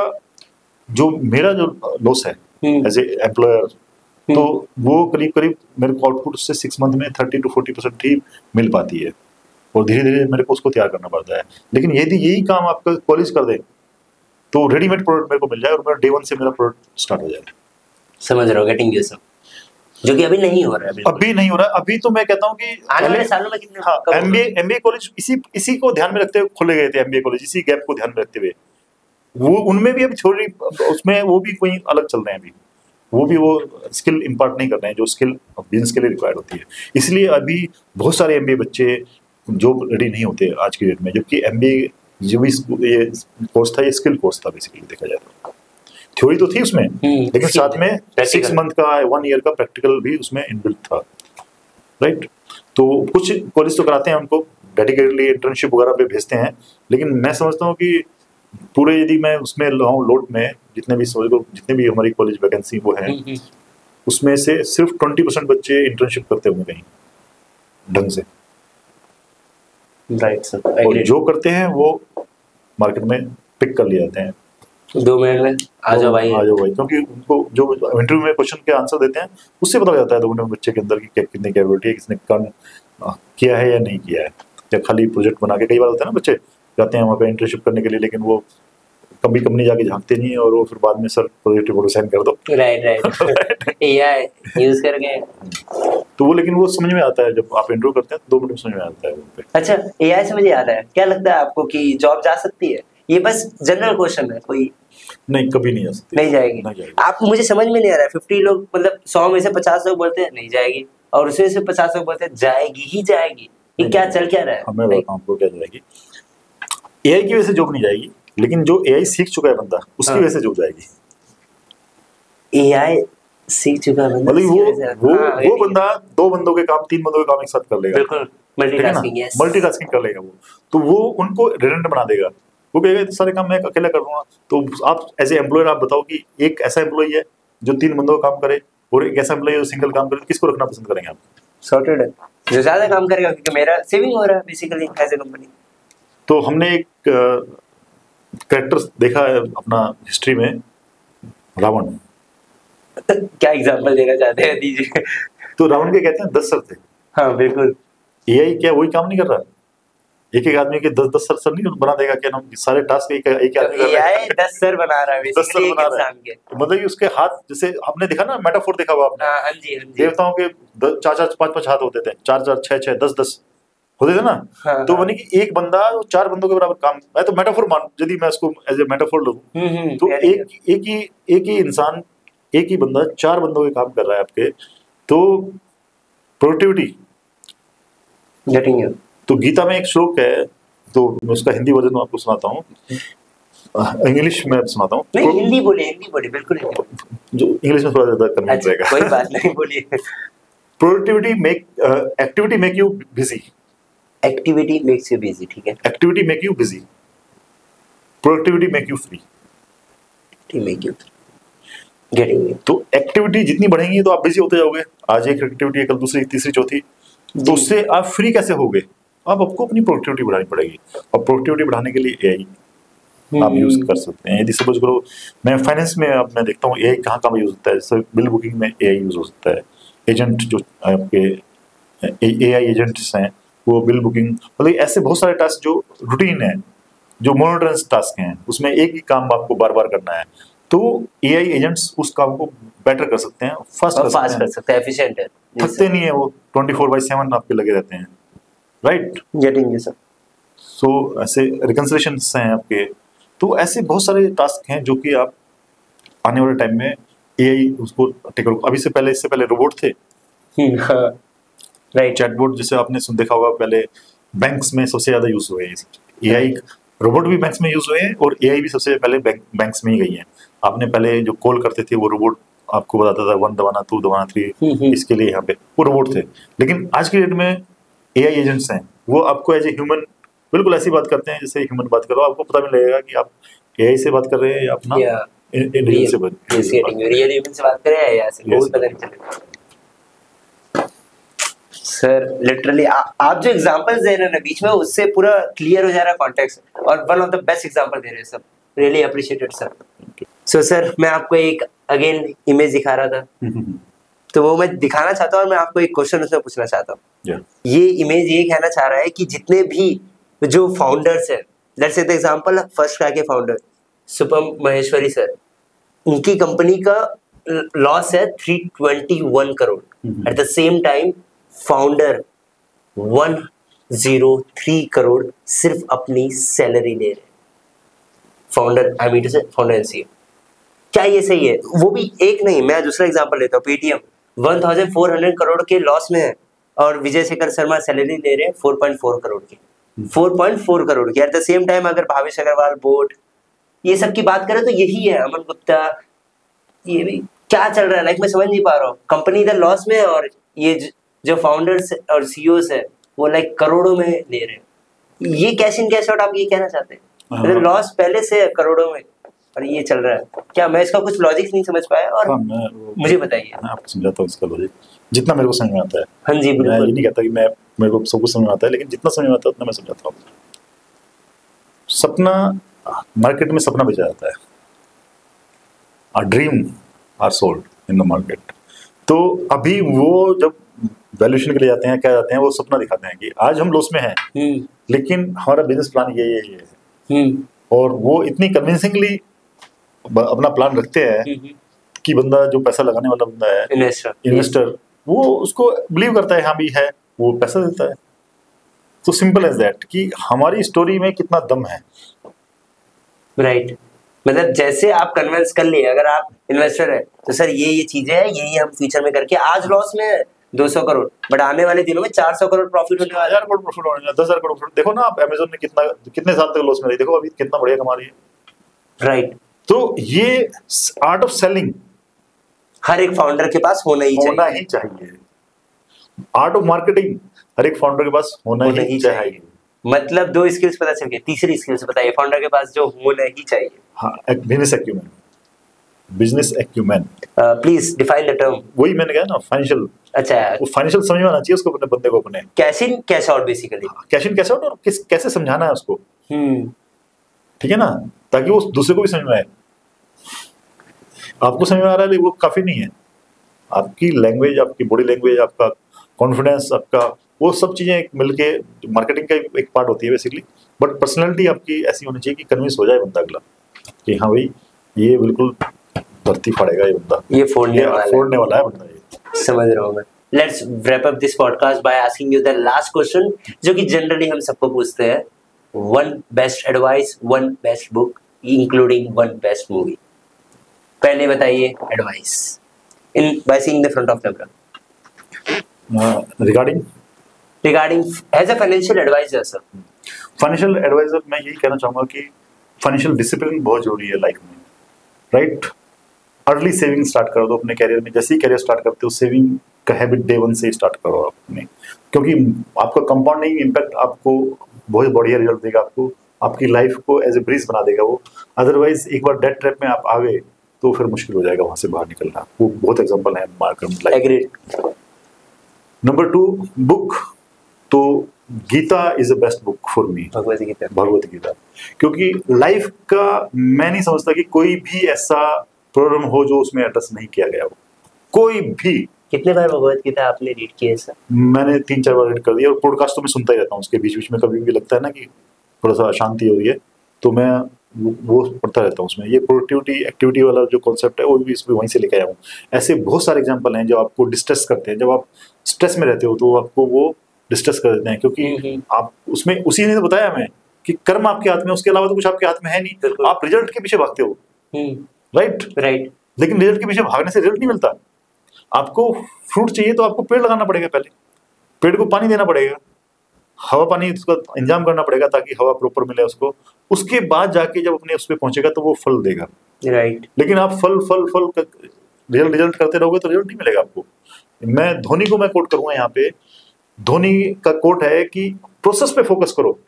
जो मेरा जो लॉस है एज ए एम्प्लॉयर, तो वो करीब मेरे को आउटपुट उससे 6 मंथ में 30-40% ही मिल पाती है और धीरे धीरे मेरे को उसको तैयार करना पड़ता है। लेकिन यदि यही काम आपका कॉलेज कर दे तो रेडीमेड प्रोडक्ट मेरे को मिल जाए और मेरा डे 1 से मेरा प्रोडक्ट स्टार्ट हो जाए। समझ रहा हूँ, गेटिंग यू सब, जो कि अभी नहीं हो रहा है। अभी नहीं हो रहा है। अभी तो मैं कहता हूँ कि आने वाले सालों में कितने, हाँ, एमबीए कॉलेज इसी को ध्यान में रखते हुए खोले गए थे। एमबीए कॉलेज इसी गैप को ध्यान में रखते हुए, वो उनमें भी अभी थ्योरी उसमें वो भी कोई अलग चल रहे हैं। अभी वो स्किल इम्पार्ट नहीं कर रहे हैं जो स्किल बिजनेस के लिए रिक्वायर्ड होती है। इसलिए अभी बहुत सारे एमबीए बच्चे जो रेडी नहीं होते आज की डेट में, जबकि एमबीए जो भी ये कोर्स था, ये स्किल कोर्स था बेसिकली देखा जाए तो। थ्योरी तो थी उसमें, लेकिन साथ में 6 मंथ का 1 ईयर का प्रैक्टिकल भी उसमें इनबिल्ट था, राइट। तो कुछ कॉलेज तो कराते हैं, उनको डेडिकेटली इंटर्नशिप वगैरह पे भेजते हैं, लेकिन मैं समझता हूँ कि पूरे यदि मैं उसमें लाऊं लोड में जितने भी हमारी कॉलेज वैकेंसी वो है, उसमें से सिर्फ 20% बच्चे इंटर्नशिप करते होंगे कहीं ढंग से, राइट सर। और जो करते हैं वो मार्केट में पिक कर लिए जाते हैं 2 मिनट में आ जाओ भाई, क्योंकि उनको जो इंटरव्यू में क्वेश्चन के आंसर देते हैं उससे पता जाता है 2 मिनट में बच्चे के अंदर की कितनी कैपेबिलिटी है, किसने काम किया है या नहीं किया है, या खाली प्रोजेक्ट बना के। कई बार होता है ना, बच्चे जाते हैं वहाँ पे इंटर्नशिप करने के लिए, लेकिन वो कभी कंपनी जाके झांकते नहीं है और वो फिर बाद में सर प्रोजेक्ट रिपोर्ट साइन कर दो, राइट एआई यूज करके। तो वो लेकिन वो समझ में आता है जब आप इंटरव्यू करते हैं, 2 मिनट में समझ में आता है वो पे। अच्छा, एआई से मुझे याद है, क्या लगता है आपको कि जॉब जा सकती है? ये बस जनरल क्वेश्चन है, कोई नहीं, कभी नहीं जा सकती, नहीं जाएगी। आप मुझे समझ में नहीं आ रहा है, 50 लोग मतलब 100 में से 50 लोग बोलते हैं नहीं जाएगी, और उसमें से 50 लोग बोलते हैं जाएगी ही जाएगी। ये क्या चल क्या रहा है? मैं बताऊं आपको क्या जाएगी। एआई की वजह से जॉब नहीं जाएगी, लेकिन जो एआई सीख चुका है बंदा उसकी वजह से जॉब जाएगी। एआई सीख चुका है बंदा, मतलब वो बंदा 2 बंदों के काम 3 बंदों के काम एक साथ कर लेगा, बिल्कुल मल्टीटास्किंग कर लेगा वो, तो वो उनको रिडंडेंट बना देगा। वो कहेगा इतने सारे काम मैं अकेला कर दूंगा। तो आप एज ए एम्प्लॉयर आप बताओ कि एक ऐसा एम्प्लॉय है जो 3 बंदों का काम करे और एक ऐसा एम्प्लॉय जो सिंगल काम करे, किसको रखना पसंद करेंगे आप? सॉर्टेड है, जो ज्यादा काम करेगा, क्योंकि मेरा सेविंग हो रहा है बेसिकली एज ए कंपनी। तो हमने एक कैरेक्टर देखा है अपना हिस्ट्री में, रावण। क्या एग्जांपल देना चाहते हैं, दीजिए। तो रावण के कहते हैं 10 सर थे। हाँ बिल्कुल। एआई क्या वही काम नहीं कर रहा? एक आदमी के 10 सर नहीं बना देगा क्या? हम सारे टास्क एक आदमी एआई 10 सर बना रहा है बेसिकली एक इंसान के। मतलब कि उसके हाथ, जैसे हमने देखा ना, मेटाफोर देखा हुआ आपने? हाँ जी, देवताओं के 4-4 5-5 हाथ होते थे, 4-4 6-6 10-10 होते थे ना। हाँ, तो मानी कि एक बंदा 4 बंदों के बराबर काम, मैं तो मेटाफोर मान, यदि मैं उसको एज ए मेटाफोर लूं, तो एक ही इंसान, एक ही बंदा 4 बंदों के काम कर रहा है आपके। तो प्रोडक्टिविटी गेटिंग। तो गीता में एक श्लोक है, तो मैं उसका हिंदी वर्जन आपको सुनाता हूँ, इंग्लिश में सुनाता हूँ। नहीं, हिंदी बोलिए बिल्कुल। जो इंग्लिश में थोड़ा ज्यादा कन्वीनियंट रहेगा। कोई बात नहीं, बोलिए। Activity make you busy. Activity makes you busy, ठीक है। Activity make you busy, productivity make you free. Make you getting. तो एक्टिविटी जितनी बढ़ेंगी तो आप बिजी होते जाओगे। आज एक एक्टिविटी है, कल दूसरी, तीसरी, चौथी, तो उससे आप फ्री कैसे होगे? आपको अपनी प्रोडक्टिविटी बढ़ानी पड़ेगी, और प्रोडक्टिविटी बढ़ाने के लिए एआई आप यूज कर सकते हैं। यदि सपोज करो, मैं फाइनेंस में अब मैं देखता हूँ एआई कहाँ यूज होता है। जैसे बिल बुकिंग में एआई यूज हो सकता है। एजेंट जो आपके एआई एजेंट्स हैं, वो बिल बुकिंग, मतलब ऐसे बहुत सारे टास्क जो रूटीन है, जो मोनोटोनस टास्क हैं उसमें एक ही काम आपको बार बार करना है, तो एआई एजेंट्स उस काम को बेटर कर सकते हैं, फास्ट कर सकते हैं, एफिशिएंट है, थकते नहीं है, वो 24/7 आपके लगे रहते हैं, राइट? Getting sir. सो ऐसे रिकंसिलेशंस हैं आपके, तो ऐसे बहुत सारे टास्क हैं जो कि आप आने वाले टाइम में एआई उसको टेक ओवर। अभी इससे पहले रोबोट थे, राइट, चैटबॉट जैसे आपने देखा होगा, पहले बैंक्स में सबसे ज्यादा यूज हुए एआई, रोबोट भी बैंक्स में यूज हुए हैं और एआई भी सबसे पहले बैंक्स में ही गई है। आपने पहले जो कॉल करते थे वो रोबोट आपको बताता था 1 दबाना 2 दबाना 3, इसके लिए यहाँ पे वो रोबोट थे। लेकिन आज की डेट में एआई एजेंट्स हैं, वो आपको एज ए ह्यूमन बिल्कुल ऐसी बात करते हैं जैसे ह्यूमन बात करो, आपको पता भी लगेगा कि आप एआई से बात कर रहे हैं या अपना रियल से बात कर रहे हैं, बहुत पता नहीं चलेगा। सर लिटरली आप जो एग्जांपल्स दे रहे हैं ना बीच में, उससे पूरा क्लियर हो जा रहा है कॉन्टेक्स्ट, और one of the best example दे रहे हैं sir, really appreciated sir. So sir मैं आपको एक अगेन इमेज दिखा रहा था, तो वो मैं दिखाना चाहता हूँ और मैं आपको एक क्वेश्चन उसमें पूछना चाहता हूँ। ये इमेज ये कहना चाह रहा है कि जितने भी जो फाउंडर्स हैं, let's say the example first cry के फाउंडर सुपम महेश्वरी सर, उनकी कंपनी का लॉस है 321 crore. At the same time founder 103 crore सिर्फ अपनी सैलरी ले रहे। फाउंडर आई मीन टू से फाउंडर एंड सीईओ, क्या ये सही है? वो भी एक नहीं, मैं दूसरा एग्जांपल लेता हूँ, पेटीएम 1400 करोड़ के लॉस में है और विजय शेखर शर्मा सैलरी ले रहे हैं 4.4 करोड़ की, 4.4 करोड़ की। एट द सेम टाइम अगर भावेश अग्रवाल, बोट, ये सब की बात करें तो यही है, अमन गुप्ता, ये भी क्या चल रहा है, लाइक मैं समझ नहीं पा रहा हूँ। कंपनी इधर लॉस में है और ये जो फाउंडर्स और सीईओस है वो लाइक करोड़ों में ले रहे हैं। ये कैश इन कैश आउट आप ये कहना चाहते हैं? लॉस पहले से है करोड़ों में और ये चल रहा है, क्या मैं इसका कुछ लॉजिक नहीं समझ पाया? और मुझे बताइए। मैं आपको समझाता हूँ इसका लॉजिक जितना मेरे को समझ में आता है। हाँ जी बिल्कुल, मैं ये नहीं कहता कि मेरे को सब कुछ समझ में आता है, लेकिन जितना समझ में आता है उतना मैं समझाता हूँ। सपना मार्केट में सपना बेचा जाता है, our dream are sold in the market. तो अभी वो जब वैल्यूएशन के लिए जाते हैं, क्या जाते हैं, वो सपना दिखाते हैं कि आज हम लॉस में हैं, लेकिन हमारा बिजनेस प्लान ये है, और वो इतनी कन्विंसिंगली अपना प्लान रखते हैं कि बंदा जो पैसा लगाने वाला बंदा है, इन्वेस्टर, वो उसको बिलीव करता है, हाँ भी है, वो पैसा देता है। तो सिंपल एज दैट कि हमारी स्टोरी में कितना दम है, राइट। मतलब जैसे आप कन्विंस कर लिए, अगर आप इन्वेस्टर है तो सर ये चीजें हैं, यही हम फ्यूचर में करके, आज लॉस में 200 करोड़ बट आने वाले दिनों में 400 करोड़ प्रॉफिट होने वाला है, 1000 करोड़ प्रॉफिट होने वाला है, 10,000 करोड़ प्रॉफिट। देखो ना आप अमेज़न ने कितने साल तक लॉस में रही, देखो अभी कितना बढ़िया कमा रही है, राइट। तो ये आर्ट ऑफ सेलिंग हर एक फाउंडर के पास होना ही चाहिए। आर्ट ऑफ मार्केटिंग हर एक फाउंडर के पास होना ही चाहिए। मतलब 2 स्किल्स पता चल गए, तीसरी स्किल्स बताइए फाउंडर के पास जो होना ही चाहिए। हाँ, business acumen. Please define the term. वही मैंने कहा ना, फाइनेंशियल। अच्छा, वो फाइनेंशियल समझ में आना चाहिए उसको, अपने बंदे को, अपने cash in cash out basically. Cash in cash out, और कैसे समझाना है उसको, ठीक है ना, ताकि वो दूसरे को भी समझ में आए। आपको समझ में आ रहा है वो काफी नहीं है, आपकी लैंग्वेज, आपकी बॉडी लैंग्वेज, आपका कॉन्फिडेंस, आपका वो सब चीजें मिलके मार्केटिंग का एक पार्ट होती है बेसिकली। बट पर्सनैलिटी आपकी ऐसी होनी चाहिए कि कन्विंस हो जाए बंदा अगला कि हाँ भाई ये बिल्कुल धरती फाड़ेगा, ये बंदा, ये फोड़ने वाला है बंदा, ये समझ रहा हूँ मैं। Let's wrap up this podcast by asking you the last question, जो कि जनरली हम सबको पूछते हैं। One best advice, one best book, including one best movie. पहले बताइए advice in by seeing the front of camera. Regarding as a financial advisor, sir. Financial advisor मैं यही कहना चाहूंगा कि फाइनेंशियल डिसिप्लिन बहुत जरूरी है लाइफ में, राइट। अर्ली सेविंग स्टार्ट कर दो अपने कैरियर में, जैसे ही कैरियर स्टार्ट करते हो सेविंग का हैबिट डे 1 से ही स्टार्ट करो अपने, क्योंकि आपका कंपाउंडिंग इम्पैक्ट आपको बहुत बढ़िया रिजल्ट देगा, आपकी लाइफ को एज ए ब्रीज बना देगा वो। अदरवाइज एक बार डेट ट्रैप में आप आ गए तो फिर मुश्किल हो जाएगा वहां से बाहर निकलना। वो बहुत एग्जांपल है मार्केट लाइफ। नंबर 2 बुक, तो Gita is the best book for me, Bhagavad Gita. क्योंकि लाइफ का मैं नहीं समझता कि कोई भी ऐसा प्रॉब्लम हो जो उसमें एड्रेस नहीं किया गया हो, कोई भी। कितने बार भगवत गीता आपने रीड की है सर? मैंने 3-4 बार रीड कर दिया, और पॉडकास्ट तो मैं सुनता ही रहता हूँ उसके बीच बीच में, कभी भी लगता है ना कि थोड़ा सा शांति हो रही है तो मैं वो पढ़ता रहता हूँ उसमें। ये प्रोडक्टिविटी एक्टिविटी वाला जो कॉन्सेप्ट है वो भी इसमें वहीं से लेके आया हूँ। ऐसे बहुत सारे एग्जांपल हैं जो आपको डिस्ट्रेस करते हैं। जब आप स्ट्रेस में रहते हो तो आपको वो डिस्ट्रेस कर देते हैं, क्योंकि आप उसमें, उसी ने तो बताया हमें कि कर्म आपके हाथ में, उसके अलावा तो कुछ आपके हाथ में है नहीं। आप रिजल्ट के पीछे भागते हो, राइट। लेकिन रिजल्ट के पीछे भागने से रिजल्ट नहीं मिलता। आपको फ्रूट चाहिए तो आपको पेड़ लगाना पड़ेगा, पहले पेड़ को पानी देना पड़ेगा, हवा पानी उसका इंतजाम करना पड़ेगा ताकि हवा प्रॉपर मिले उसको। उसके बाद जाके जब अपने उस पर पहुंचेगा तो वो फल देगा, राइट। लेकिन आप फल फल फल रिजल्ट करते रहोगे तो रिजल्ट नहीं मिलेगा आपको। मैं धोनी को मैं कोट करूंगा यहाँ पे। धोनी का कोट है कि प्रोसेस पे फोकस करो,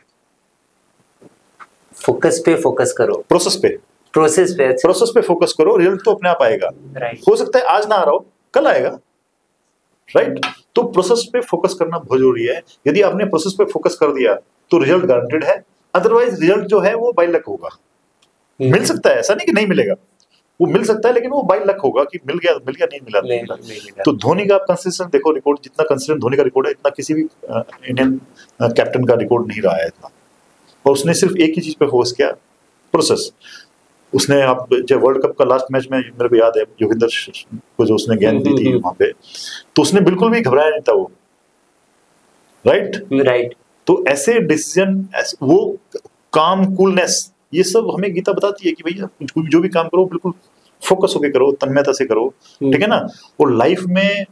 फोकस पे फोकस करो, प्रोसेस पे फोकस करो, रिजल्ट तो अपने आप आएगा। हो सकता है आज ना आ रहा हो, कल आएगा, राइट। तो प्रोसेस पे फोकस करना बहुत जरूरी है। यदि आपने प्रोसेस पे फोकस कर दिया तो रिजल्ट गारंटेड है, अदरवाइज रिजल्ट जो है वो बाय लक होगा। मिल सकता है, ऐसा नहीं कि नहीं मिलेगा, वो मिल सकता है, लेकिन वो बाय लक होगा कि मिल गया नहीं मिला। तो धोनी का आप कंसिस्टेंट देखो रिकॉर्ड, जितना कंसिस्टेंट धोनी का रिकॉर्ड है इतना किसी भी इंडियन कैप्टन का रिकॉर्ड नहीं रहा है इतना। और उसने सिर्फ एक ही चीज पे फोकस किया, प्रोसेस। उसने, आप जब वर्ल्ड कप का लास्ट मैच में मेरे को याद है योगिंदर को जो उसने गेंद दी थी वहां पे, तो उसने बिल्कुल भी घबराया नहीं था वो, राइट। तो ऐसे डिसीजन, वो काम, कूलनेस, ये सब हमें गीता बताती है कि भैया जो भी काम करो बिल्कुल फोकस होके करो, तन्मयता से करो, ठीक है ना। और लाइफ में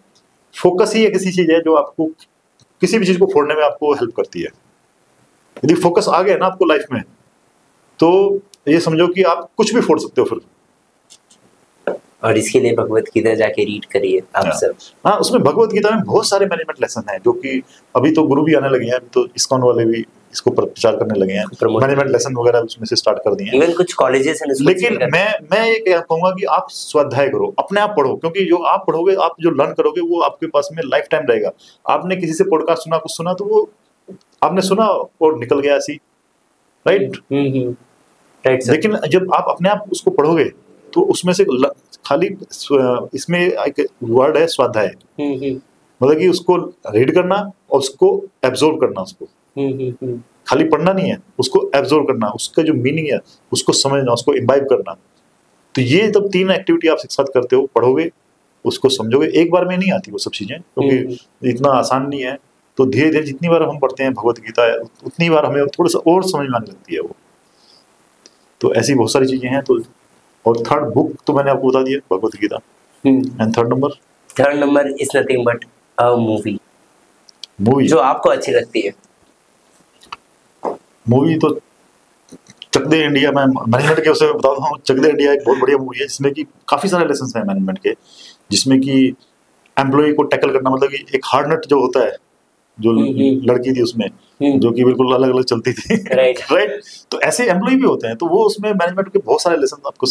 फोकस ही एक ऐसी चीज है जो आपको किसी भी चीज को फोड़ने में आपको हेल्प करती है। यदि फोकस आ गया ना आपको लाइफ में, तो ये समझो कि आप कुछ भी फोड़ सकते हो फिर। और इसके लिए भगवत गीता जाके रीड करिए आप सब। हाँ, उसमें भगवत गीता में बहुत सारे मैनेजमेंट लेसन हैं, जो कि अभी तो गुरु भी आने लगे हैं, तो इस्कॉन वाले भी इसको प्रचार करने लगे हैं, मैनेजमेंट लेसन वगैरह उसमें से स्टार्ट कर दिए हैं। इवन कुछ कॉलेजेस हैं। लेकिन मैं ये कहूंगा कि आप स्वाध्याय करो, अपने आप पढ़ो, क्योंकि जो आप पढ़ोगे, आप जो लर्न करोगे वो आपके पास में लाइफ टाइम रहेगा। आपने किसी से पॉडकास्ट सुना, कुछ सुना, तो वो आपने सुना और निकल गया ऐसी, राइट। लेकिन जब आप अपने आप उसको पढ़ोगे तो उसमें से खाली, इसमें एक वर्ड है स्वाध्याय, मतलब कि उसको रीड करना और उसको एब्जॉर्ब करना, उसको खाली पढ़ना नहीं है, उसको एब्जॉर्ब करना, उसका जो मीनिंग है उसको समझना, उसको इम्बाइब करना। तो ये जब 3 एक्टिविटी आप एक साथ करते हो, पढ़ोगे, उसको समझोगे, एक बार में नहीं आती वो सब चीजें, क्योंकि इतना आसान नहीं है। तो धीरे धीरे जितनी बार हम पढ़ते हैं भगवत गीता, उतनी बार हमें थोड़ा सा और समझ में आने लगती है वो। तो ऐसी बहुत सारी चीजें हैं। तो और थर्ड बुक तो मैंने आपको बता दिया, Bhagavad Gita. And third number is nothing but a movie जो आपको अच्छी लगती है। मूवी तो चक दे इंडिया, मैं मैनेजमेंट के उसे बताता हूँ। चक दे इंडिया एक बहुत बढ़िया मूवी है, जिसमें कि काफी सारे लेसन हैं मैनेजमेंट के, जिसमें कि एम्प्लॉय को टैकल करना, मतलब कि एक हार्ड नट जो होता है, जो लड़की थी उसमें, जो कि बिल्कुल अलग अलग चलती थी, राइट। तो ऐसे एम्प्लॉय भी होते हैं, तो वो उसमें मैनेजमेंट के बहुत सारे लेसन आपको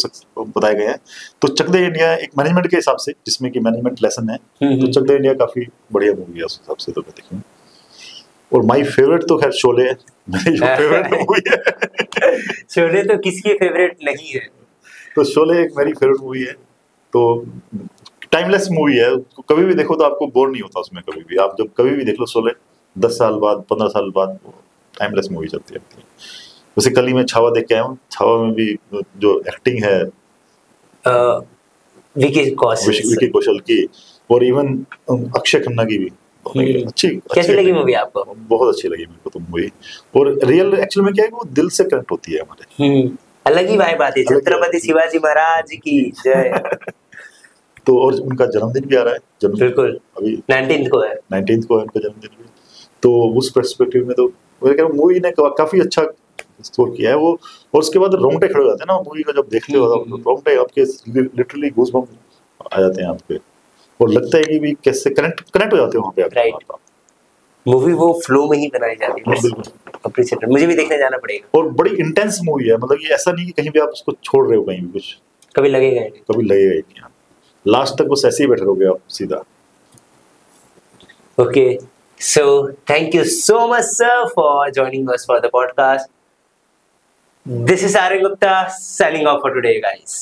बताए गए हैं। तो चक दे इंडिया एक मैनेजमेंट के हिसाब से, जिसमें कि मैनेजमेंट लेसन है, तो चक दे इंडिया काफी बढ़िया मूवी है उस हिसाब से, तो मैं देखूँ। और माय फेवरेट तो खैर शोले है, मेरी जो फेवरेट मूवी है। शोले तो किसकी फेवरेट नहीं है, तो शोले एक मेरी फेवरेट मूवी है। तो टाइमलेस मूवी है, कभी भी देखो तो आपको बोर नहीं होता उसमें, कभी भी आप जब कभी भी देख लो शोले, 10 साल बाद, 15 साल बाद, टाइमलेस मूवी चलती रहती है। वैसे कल ही मैं छावा देख के आया हूँ। छावा में भी जो एक्टिंग है विकी कौशल की, और इवन अक्षय खन्ना की भी अच्छी। कैसी लगी मूवी आपको? बहुत अच्छी लगी मेरे को तो मूवी। और रियल एक्चुअल में क्या है, वो दिल से कनेक्ट होती है हमारे, अलग ही वाइब आती है। छत्रपति शिवाजी महाराज की जय। तो और उनका जन्मदिन भी आ रहा है, बिल्कुल अभी 19th को है उनका जन्मदिन भी। तो उस पर्सपेक्टिव में तो मैं कह रहा हूँ मूवी ने काफी अच्छा स्कोर किया है वो। और उसके बाद रोंगटे खड़े हो जाते हैं ना मूवी का, जब देखते हो रोंगटे आपके लिटरली गूज़बम्प आ जाते हैं आपके, और लगता है कि भी कैसे कनेक्ट हो जाते हो वहाँ पे आप, राइट। मूवी वो फ्लो में ही बनाई जाती है, बिल्कुल अप्रिशिएट। मुझे भी देखने जाना पड़ेगा। और बड़ी इंटेंस मूवी है, मतलब ये ऐसा नहीं कि कहीं भी आप उसको छोड़ रहे हो, कहीं भी कुछ कभी लगेगा ही नहीं। लास्ट तक बस ऐसे ही बैठे रहोगे आप सीधा। Okay, so thank you so much sir for joining us for the podcast. This is Aryan Gupta signing off for today, guys.